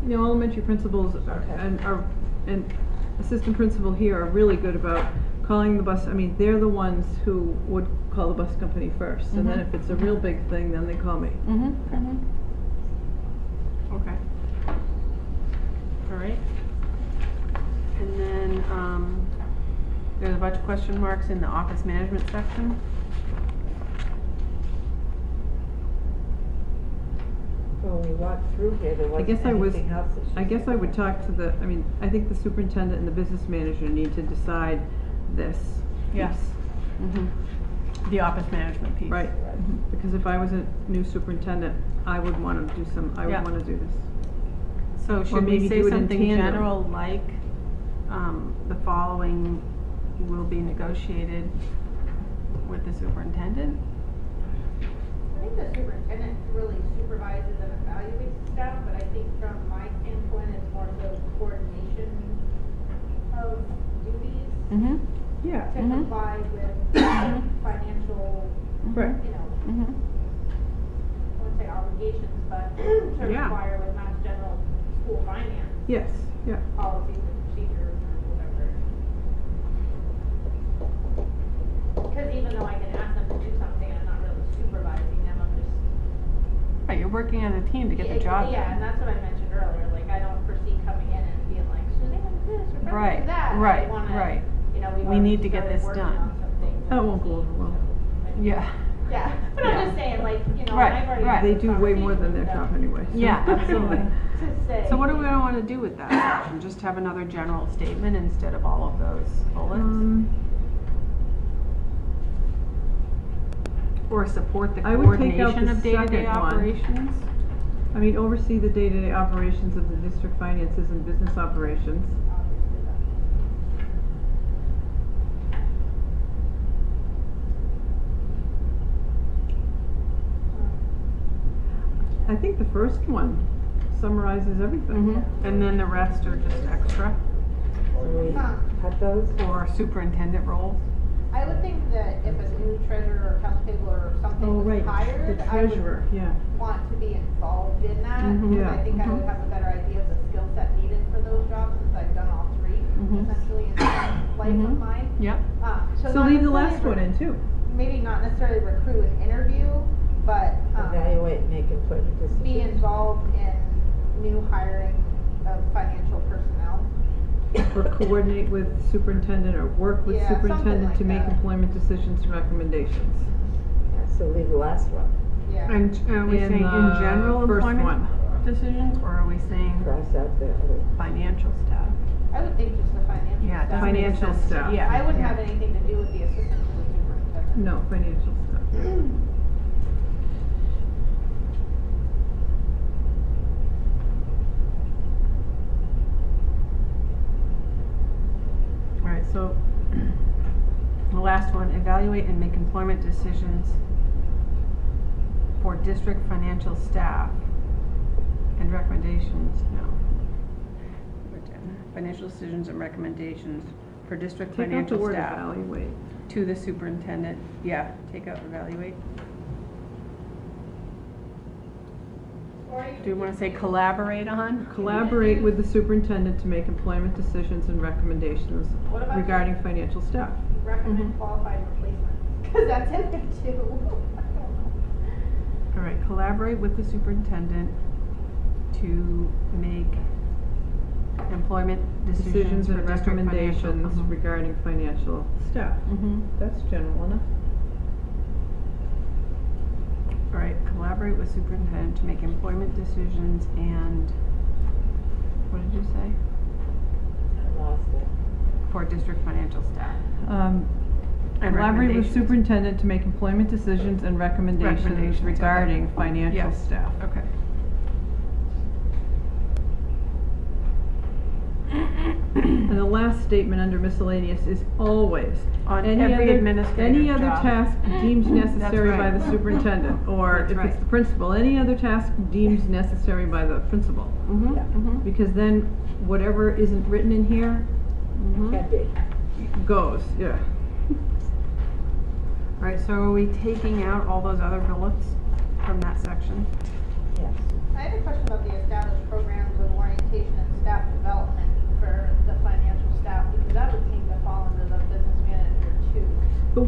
you know, elementary principals and assistant principal here are really good about calling the bus, I mean, they're the ones who would call the bus company first. And then Mhm. if it's a real big thing, then they call me. Mm-hmm, mm-hmm. Okay. All right. And then, there's a bunch of question marks in the office management section. When we walked through here, there wasn't guess I was- anything else that she I guess said I would about. talk to I think the superintendent and the business manager need to decide this. Yes. piece. Mm-hmm. The office management piece. Right, because if I was a new superintendent, I would wanna do Yeah. do this. So should we maybe say do it in something tandem. general like, the following will be negotiated with the superintendent? I think the superintendent really supervises and evaluates staff, but I think from my standpoint, it's more so coordination of duties Mm-hmm. Yeah. to Mhm. comply with financial, Right. you know, Mm-hmm. I wouldn't say obligations, but to Yeah. require with Mass General School Finance Yes, yeah. policies and procedures or whatever. Because even though I can ask them to do something, I'm not really supervising them, I'm just. Right, you're working as a team to get the job done. Yeah, and that's what I mentioned earlier, like, I don't foresee coming in and being like, Suzanne, this, or Brenda, Right, that. right, I wanna, right. you know, We already need to get started this working done. on some things That with won't the go over team, well. so- Yeah. Yeah, but Yeah. I'm just saying, like, you know, Right, I've already. right. had They this do way more than conversation their with job them. anyway. so- Yeah, absolutely. To say. So what do we want to do with that section? Just have another general statement instead of all of those bullets? Or support the I would take out coordination the of day-to-day second one. operations? I mean, oversee the day-to-day operations of the district finances and business operations. Obviously, that. I think the first one summarizes everything. Mm-hmm. And then the rest are just extra, So we cut those? or superintendent roles? I would think that if a new treasurer or accounts payable or something Oh, was right, hired, the I would treasurer, yeah. want to be involved in that. Mhm. Because Yeah. I think I would have a better idea of the skill set needed for those jobs since I've done all three Mhm. essentially in some life Mhm. of mine. Yep. So not leave the necessarily last one in too. Maybe not necessarily recruit and interview, but Evaluate, make employment decisions. be involved in new hiring of financial personnel. Or coordinate with superintendent or work with Yeah, something superintendent like to make that. employment decisions and recommendations. Yeah, so leave the last one, Yeah. And are we In saying in the general first employment one. decisions, or are we saying cross out the other. financial staff? I would think just the financial Yeah, it staff. doesn't make Financial sense. staff. Yeah. I wouldn't yeah. have anything to do with the assistant to the superintendent. No, financial stuff. All right, so the last one, evaluate and make employment decisions for district financial staff and recommendations, no. Financial decisions and recommendations for district Take out the financial word staff evaluate. to the superintendent. Yeah, take out evaluate. Do you want to say collaborate on? Collaborate with the superintendent to make employment decisions and recommendations What about regarding financial staff. recommend qualified replacement? Because that's in there too. All right, collaborate with the superintendent to make employment decisions And for district financial. recommendations regarding financial staff. That's general enough. All right, collaborate with superintendent to make employment decisions and, what did you say? I lost it. For district financial staff. And Collaborate with recommendations. superintendent to make employment decisions and recommendations Recommendations, regarding financial Yes. staff. Okay. And the last statement under miscellaneous is always. On any every other- administrative Any other job. task deemed necessary by right. the superintendent, or That's if right. it's the principal, any other task deemed necessary by the principal. Because then whatever isn't written in here Can be. goes, yeah. All right, so are we taking out all those other bullets from that section? Yes. I had a question about the established programs of orientation and staff development for the financial staff, because that would seem to fall under the business manager too. But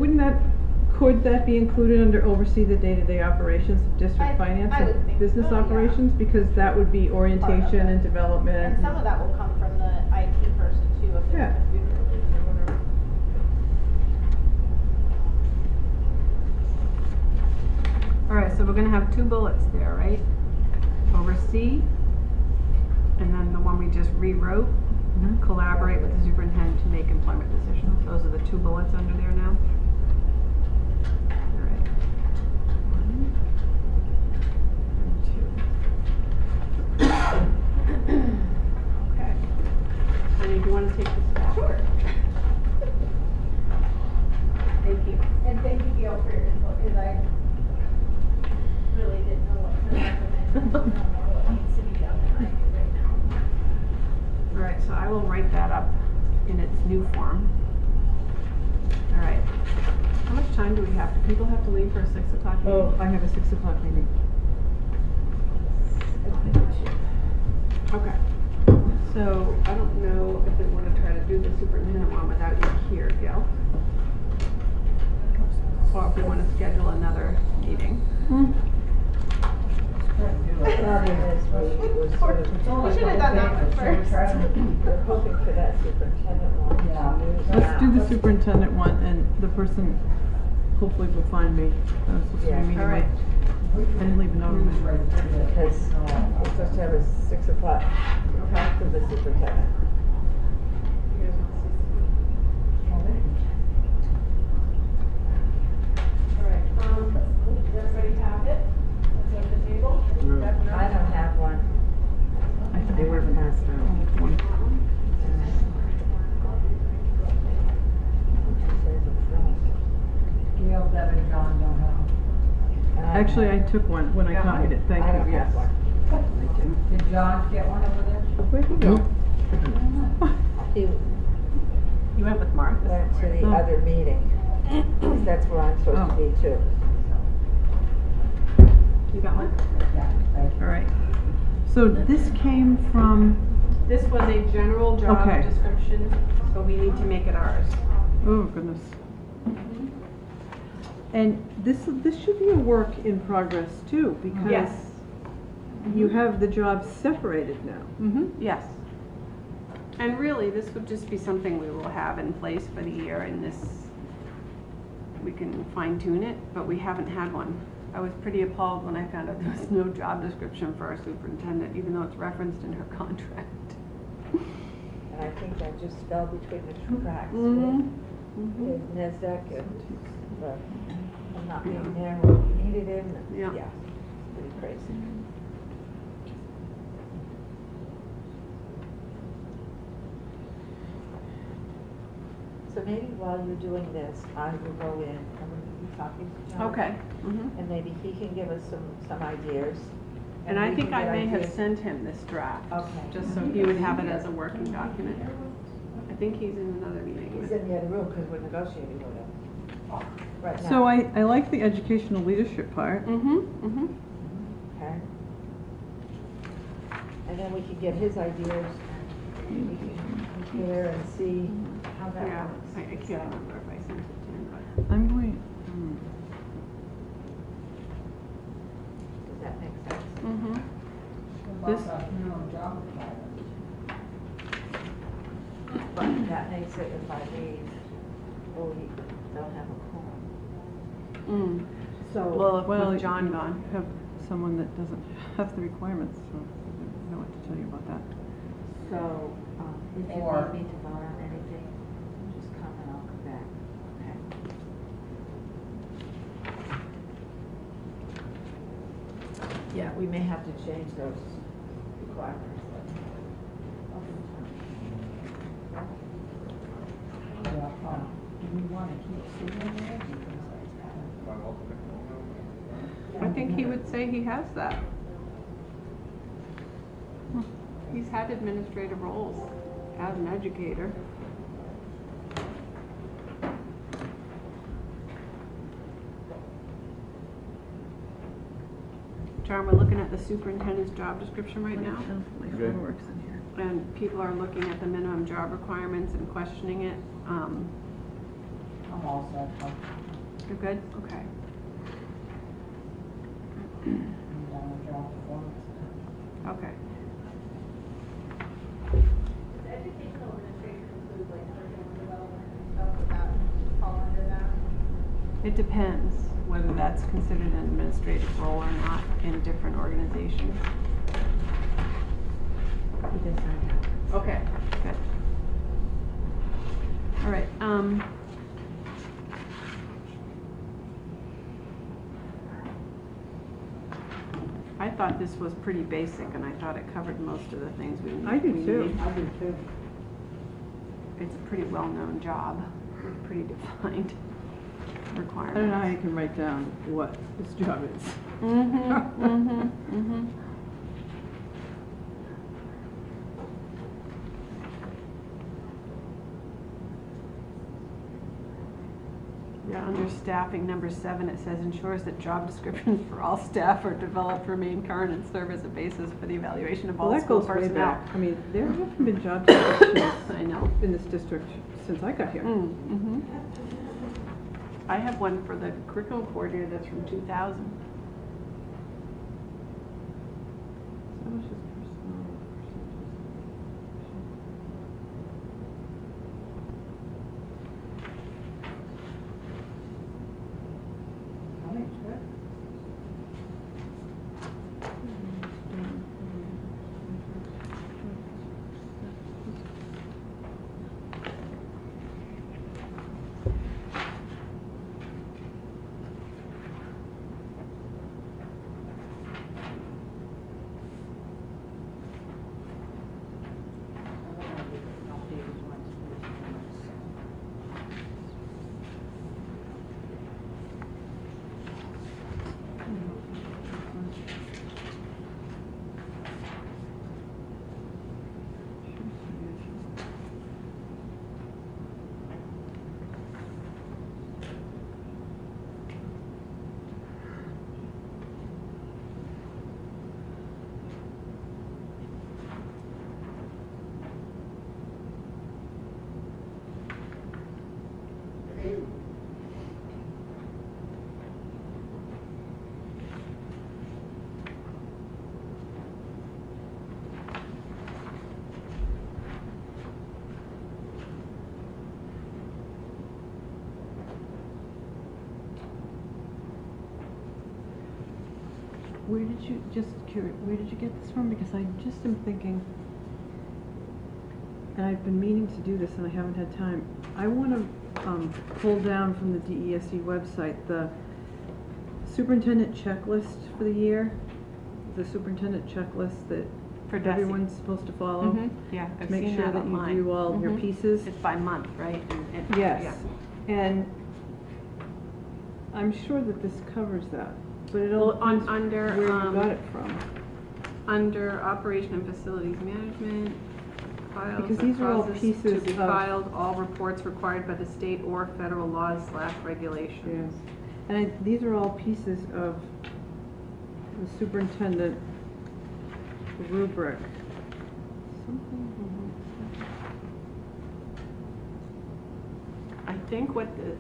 could that be included under oversee the day-to-day operations of district finance I would and think business so, yeah. operations? Because that would be orientation and development. And some of that will come from the IT person too, if Yeah. there's computer related or whatever. All right, so we're gonna have two bullets there, right? Oversee, and then the one we just rewrote, collaborate with the superintendent to make employment decisions. Those are the two bullets under there now? All right. One and two. Okay. Honey, do you wanna take this back? Sure. Thank you. And thank you, Gail, for your input, because I really didn't know what to recommend. I don't know what needs to be done right now. All right, so I will write that up in its new form. All right. How much time do we have? Do people have to leave for a 6 o'clock meeting? Oh, I have a 6 o'clock meeting. Okay. So I don't know if we want to try to do the superintendent one without you here, Gail. Or if we want to schedule another meeting. The problem is we We should have done that one first. we're hoping for that superintendent one to use Let's do the now. superintendent one, and the person hopefully will find me. I was supposed to be Yeah. meeting All right. with, I didn't leave a note on my Because we're supposed to have a 6 o'clock talk to the superintendent. All right. Does everybody have it? That's at the table? I don't have one. They were passed out. Gail, Deb, and John don't have. Actually, I took one when I copied it, thank I don't you, have yes. one. Did John get one over there? Where'd he go? He You went with Mark? went to the Oh. other meeting. 'Cause that's where I'm supposed to be too. You got one? Yeah, thank you. All right. So this came from, This was a general job Okay. description, so we need to make it ours. oh goodness. And this should be a work in progress too, because Yes. you have the jobs separated now. Yes. And really, this would just be something we will have in place for the year, and this, we can fine tune it, but we haven't had one. I was pretty appalled when I found out there was no job description for our superintendent, even though it's referenced in her contract. And I think that just fell between the cracks Mhm. with NASDAQ and I'm not being there where we needed him. And Yeah. it's pretty crazy. So maybe while you're doing this, I will go in, I'm going to be talking to John. Okay. And maybe he can give us some ideas. And I we think can I get may have ideas. sent him this draft, Okay. just so he would have it as a working document. I think he's in another meeting. He's in the other room because we're negotiating with him right now. So I like the educational leadership part. Mm-hmm. Okay. And then we could get his ideas and we could compare and see how that Yeah, works. I can't remember if I sent it to him, but. I'm going, Does that make sense? Mm-hmm. this, But that makes it if I leave, we don't have a quorum. Well, well, with John you gone. have someone that doesn't have the requirements, so I don't know what to tell you about that. So, if you need me to vote on anything, just come and I'll come back, okay? Yeah, we may have to change those requirements. Do we want to keep seeing there? I think he would say he has that. He's had administrative roles as an educator. John, we're looking at the superintendent's job description right now, My Good. phone works in here. and people are looking at the minimum job requirements and questioning it. I'm all set. You're good? Okay. Okay. Does educational administration include like curriculum development and stuff? Would that fall under that? It depends whether that's considered an administrative role or not in different organizations. Okay, good. All right, I thought this was pretty basic, and I thought it covered most of the things we need. I do we too. need. I do too. It's a pretty well-known job with pretty defined I requirements. don't know how you can write down what this job is. Mm-hmm, mm-hmm, mm-hmm. Yeah, under staffing, number 7, it says ensures that job descriptions for all staff are developed, remain current, and serve as a basis for the evaluation of Well, all that school goes way personnel. back. I mean, there haven't been job descriptions I know. in this district since I got here. Mm-hmm. I have one for the curriculum coordinator that's from 2000. Establishes personnel I think it's good. Where did you, just curious, where did you get this from? Because I just am thinking, and I've been meaning to do this and I haven't had time. I want to pull down from the DESE website the superintendent checklist for the year, the superintendent checklist that For DESE. everyone's supposed to follow. Mhm. Yeah, To I've make seen sure that that you online. do all your Mhm. pieces. It's by month, right? And Yes, and I'm sure that this covers that, but it all Well, on- depends under, where you got it from. Under operation and facilities management, files Because and these are all process pieces to be of- filed, all reports required by the state or federal laws/regulations. Yes, and these are all pieces of the superintendent rubric. I think what the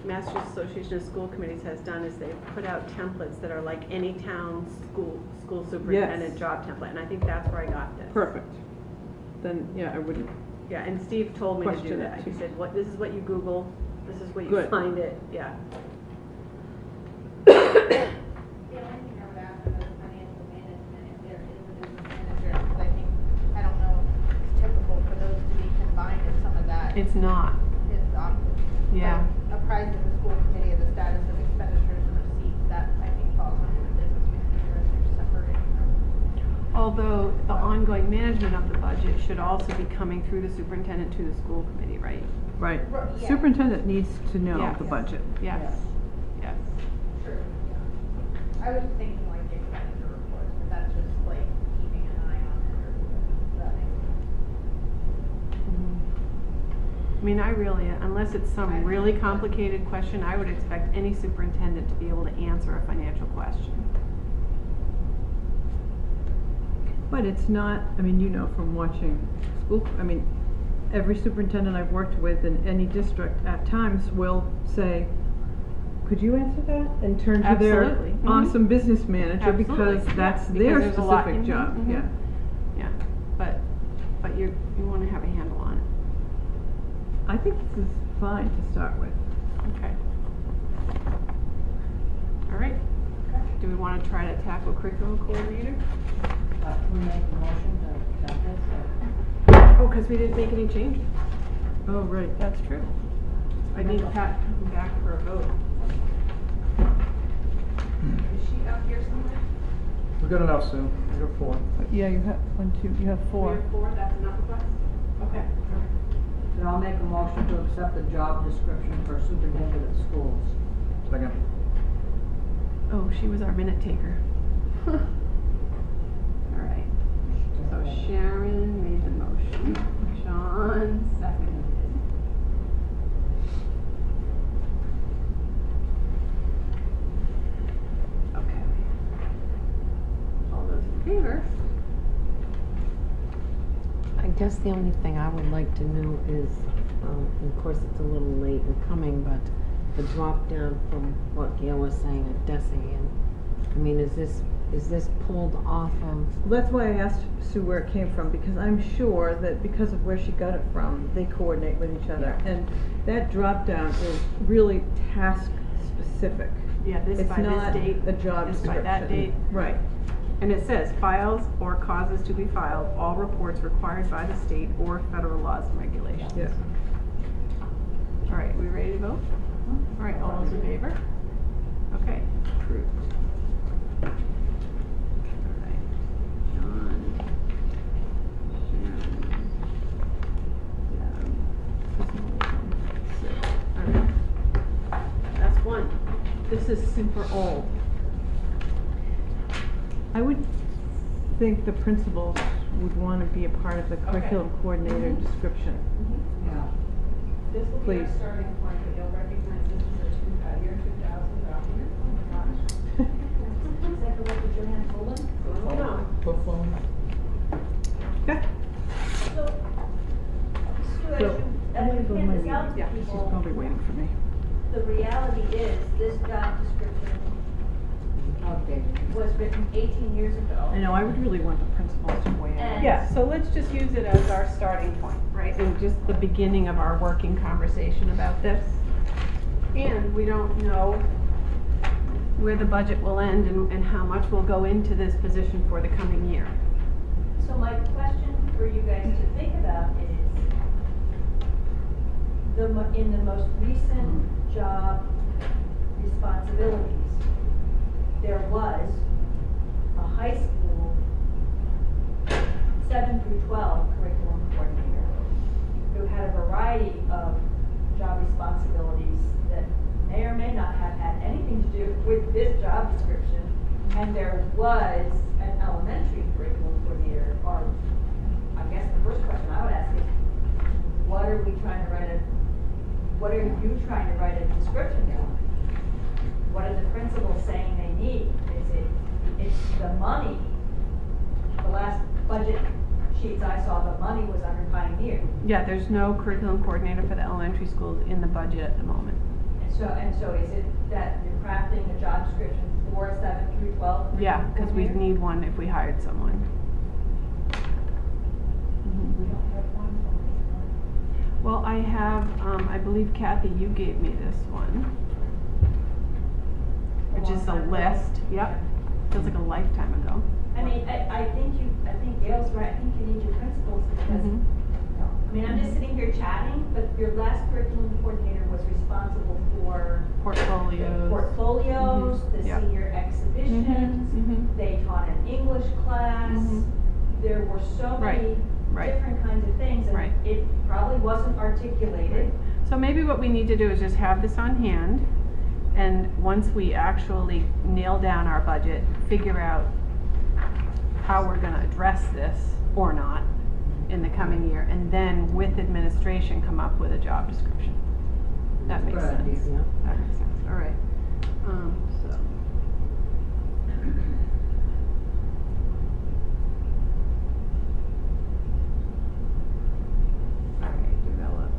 Masters Association of School Committees has done is they've put out templates that are like any town school superintendent Yes. job template, and I think that's where I got this. Perfect. Then, yeah, I wouldn't, Yeah, and Steve told me to do Question it that. He too. said, "What? This is what you Google. This is what you Good. find it." Yeah. The only thing I would ask about financial management, if there is a business manager, because I think, I don't know if it's typical for those to be combined in some of that. It's not. Is, Yeah. like, apprised of the school committee of the status of expenditures and receipts, that I think falls under the business manager as they're separating them. Although the ongoing management of the budget should also be coming through the superintendent to the school committee, right? right. Yeah. Superintendent needs to know Yeah. the budget. Yes. Yes. True, yeah. I was just thinking like the expenditure reports, but that's just like keeping an eye on it, or does that make sense? I mean, I really, unless it's some really complicated question, I would expect any superintendent to be able to answer a financial question. But it's not, I mean, you know from watching school, I mean, every superintendent I've worked with in any district at times will say, could you answer that? And turn to their Absolutely. Mhm. awesome business manager because Absolutely. that's Yeah, their because there's a lot- specific mhm, job, mhm. yeah. Yeah, but you want to have a handle on it. I think this is fine to start with. Okay. All right. Do we want to try to tackle curriculum coordinator? We make a motion to accept this, Oh, because we didn't make any changes. Oh, right. That's true. I need Pat to come back for a vote. Is she up here somewhere? We're good enough soon. We got 4. Yeah, you have, you have We four. have 4, that's enough of us? Okay. Then I'll make a motion to accept the job description for superintendent of schools. Second. Oh, she was our minute taker. All right. So Sharon made the motion. John seconded. Okay. All those in favor? I guess the only thing I would like to know is, of course, it's a little late in coming, but the drop down from what Gail was saying at DESE, and, I mean, is this pulled off of? That's why I asked Sue where it came from, because I'm sure that because of where she got it from, they coordinate with each other. And that drop down is really task specific. Yeah, this It's by not this date. a job this by that description. date. Right. And it says, files or causes to be filed, all reports required by the state or federal laws and regulations. Yeah. All right, we ready to vote? All right, all those in favor? Okay, approved. All right, John, Sharon, Deb, all right. That's 1. This is super old. I would think the principals would want to be a part of the curriculum coordinator description. Yeah. This will be our Please. starting point, but you'll recognize this is a year 2000 document. Oh my gosh. Is that the one with your hand holding? Oh, no. Flip phone. Okay. So, Sue, as So, you, I'm as gonna you go to hand my this out meeting. to She's people, probably waiting for me. the reality is, this job description Outdated. was written 18 years ago. I know, I would really want the principals to weigh in. And- Yeah, so let's just use it as our starting point, right? And just the beginning of our working conversation about this. And we don't know where the budget will end and how much will go into this position for the coming year. So my question for you guys to think about is, in the most recent job responsibilities, there was a high school 7 through 12 curriculum coordinator who had a variety of job responsibilities that may or may not have had anything to do with this job description. And there was an elementary curriculum coordinator, or I guess the first question I would ask is, what are you trying to write a description for? What are the principals saying they need? It's the money, sheets I saw, the money was under Pioneer. Yeah, there's no curriculum coordinator for the elementary schools in the budget at the moment. And so is it that you're crafting a job description for 7 through 12? Yeah, because we coordinator? need one if we hired someone. We don't have one. Well, I have, I believe Kathy, you gave me this one, which is a list. Yep, feels like a lifetime ago. I mean, I think Gail's right, I think you need your principals because, Mhm. I mean, I'm just sitting here chatting, but your last curriculum coordinator was responsible for Portfolios. portfolios, Mhm. the Yep. senior exhibitions, Mhm. they taught an English class. Mhm. There were so Right, many right. different kinds of things, and Right. it probably wasn't articulated. So maybe what we need to do is just have this on hand, and once we actually nail down our budget, figure out how we're gonna address this or not in the coming year, and then with administration, come up with a job description. That makes Good idea. sense. That makes sense, all right. So. All right, develop.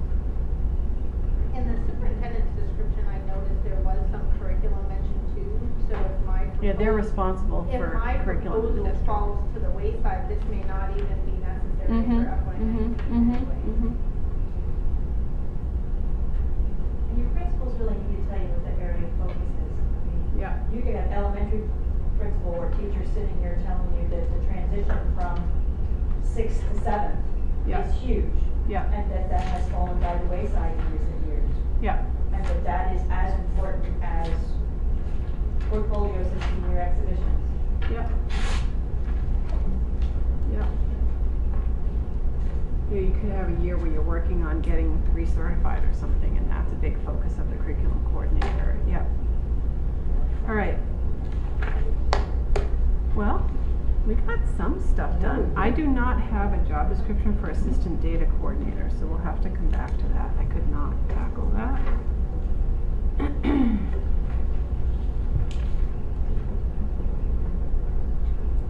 In the superintendent's description, I noticed there was some curriculum mentioned too, so if my. Yeah, they're responsible If for my curriculum in the proposal district. falls to the wayside, this may not even be necessary Mhm, for FY mhm, 19 mhm, anyway. mhm. And your principals really need to tell you what the area of focus is. I mean, Yeah. you could have elementary principal or teacher sitting here telling you that the transition from 6th to 7th Yeah. is huge. Yeah. And that has fallen by the wayside in recent years. Yeah, And that is as important as portfolios and senior exhibitions. yep. Yep. Yeah, you could have a year where you're working on getting recertified or something, and that's a big focus of the curriculum coordinator, yep. All right. Well, we got some stuff done. I do not have a job description for assistant data coordinator, so we'll have to come back to that. I could not tackle that.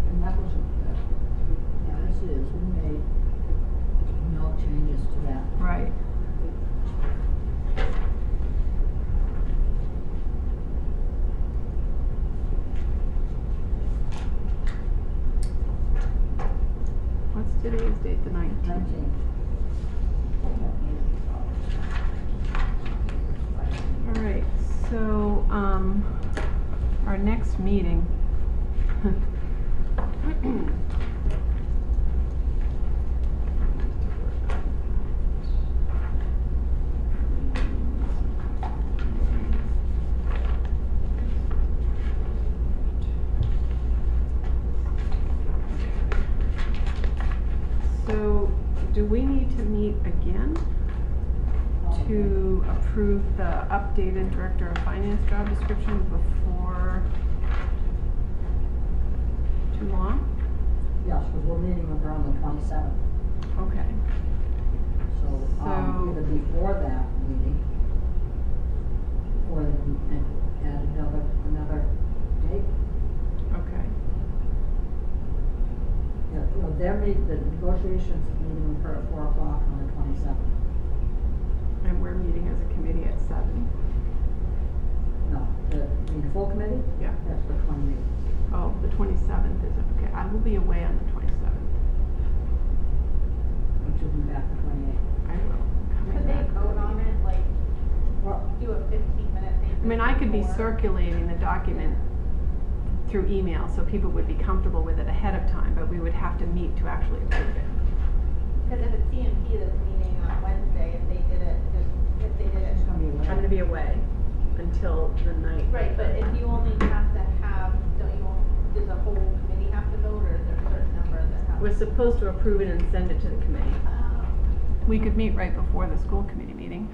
And that was, as is, we made no changes to that. Right. What's today's date, the 19th? 19. All right, so, our next meeting. So, do we need to meet again to approve the updated Director of Finance job description before too long? Yes, because we're meeting with her on the 27th. Okay. So, So- either before that meeting, or add another date. Okay. Yeah, well, the negotiations meeting with her at 4 o'clock on the 27th. And we're meeting as a committee at 7. No, the full committee? Yeah. That's the 28th. Oh, the 27th is, okay, I will be away on the 27th. Which will be back the 28th. I will. Coming Could they back vote early. on it, like, Well, do a 15-minute thing? I mean, I could be before? circulating the document through email, so people would be comfortable with it ahead of time, but we would have to meet to actually approve it. Because if it's CMP that's meeting on Wednesday, if they did it. it's gonna be I'm gonna be away until the night. Right, but if you only have to have, does the whole committee have to vote, or is there a certain number that have? We're supposed to approve it and send it to the committee. We could meet right before the school committee meeting.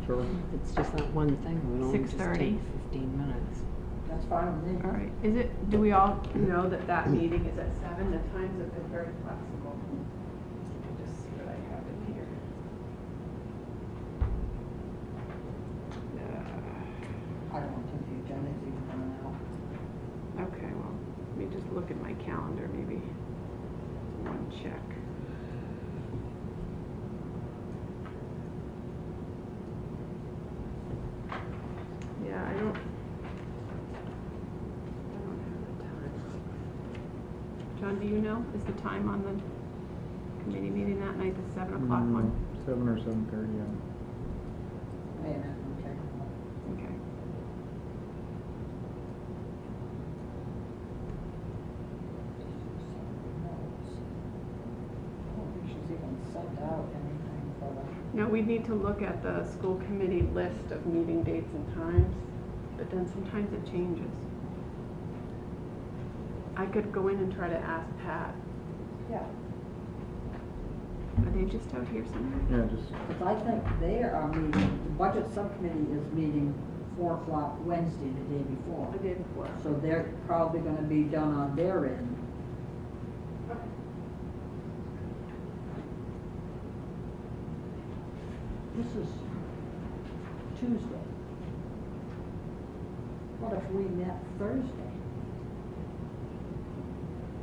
Sure. It's just that one thing, we don't just 6:30. take 15 minutes. That's fine with me. All right, is it, do we all know that that meeting is at 7? The times have been very flexible. Let me just see what I have in here. I don't think the agenda's even coming out. Okay, well, let me just look at my calendar, maybe one check. Yeah, I don't have the time. John, do you know? Is the time on the committee meeting that night, the 7 o'clock one? 7 or 7:30, yeah. Wait a minute, I'm checking. Okay. I don't think she's even sent out anything for the. No, we need to look at the school committee list of meeting dates and times, but then sometimes it changes. I could go in and try to ask Pat. Yeah. Are they just out here somewhere? Yeah, just, Because I think they are meeting, the budget subcommittee is meeting 4 o'clock Wednesday, the day before. The day before. So they're probably gonna be done on their end. This is Tuesday. What if we met Thursday?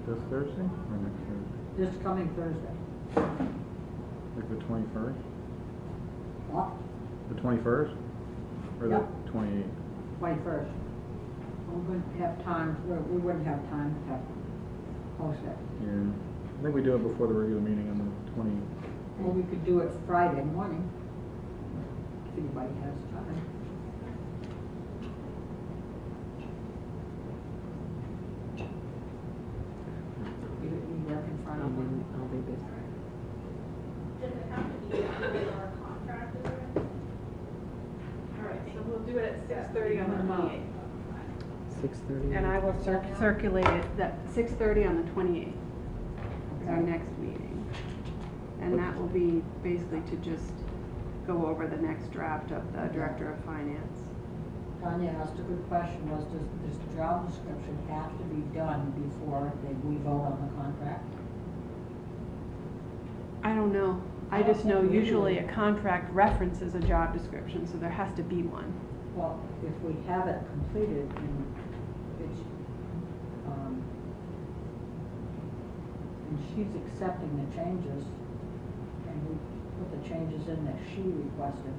this Thursday or next Thursday? This coming Thursday? Like the 21st? What? The 21st? Or Yeah. the 28th? 21st. We wouldn't have time, we wouldn't have time to post it. Yeah. I think we do it before the regular meeting on the 20th. Well, we could do it Friday morning, if anybody has time. You work in front of them. I'll be busy. Does it have to be under our contract, is it? All right, so we'll do it at 6:30 on the 28th. 6:30. And I will circulate it, that 6:30 on the 28th is our next meeting. And that will be basically to just go over the next draft of the Director of Finance. Tanya asked a good question, does the job description have to be done before we vote on the contract? I don't know. I just know usually a contract references a job description, so there has to be one. Well, if we have it completed and it's, and she's accepting the changes, and we put the changes in that she requested,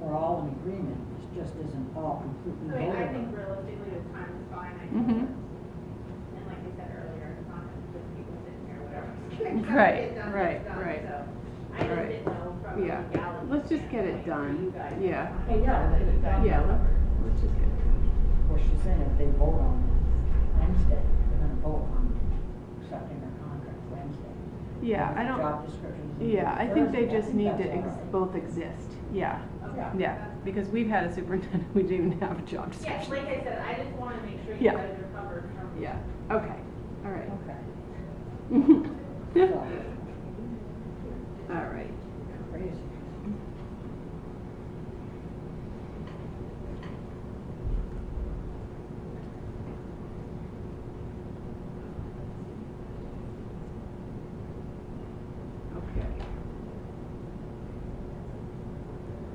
we're all in agreement, it just isn't all completely I mean, voted I think on. realistically the time is fine, I Mhm. think. And like I said earlier, it's not just people sitting here, whatever. It's gonna Right, get done, right, it's done, right. so I just Right. didn't know from a Yeah. legality Let's just get it standpoint, for done. you guys. Yeah. Hey, yeah, That you guys Yeah, know. let's just get it done. Well, she's saying if they vote on Wednesday, they're gonna vote on accepting their contract Wednesday. Yeah, I Job don't, descriptions. yeah, I think they Thursday, just think need that's to all right. both exist. Yeah, Yeah. yeah, because we've had a superintendent, we didn't even have a job Yes, description. like I said, I just wanna make sure you Yeah. guys are covered from. Yeah, okay, all right. Okay. So, All right. crazy. Okay.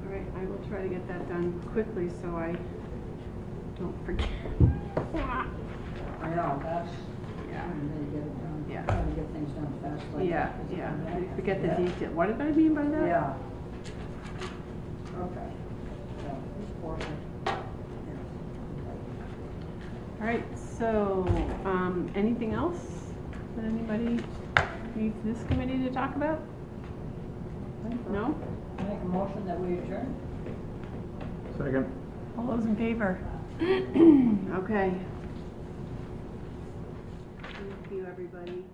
All right, I will try to get that done quickly so I don't forget. I know, that's, Yeah. I'm gonna get it done. Yeah. Trying to get things done fast like Yeah, that. 'cause if yeah, I'm back, I forget the yeah. detail. What did I mean by that? Yeah. Okay. So, this portion. All right, so, anything else that anybody needs this committee to talk about? No? Make a motion that we adjourn. Second. All those in favor? Okay. Thank you, everybody.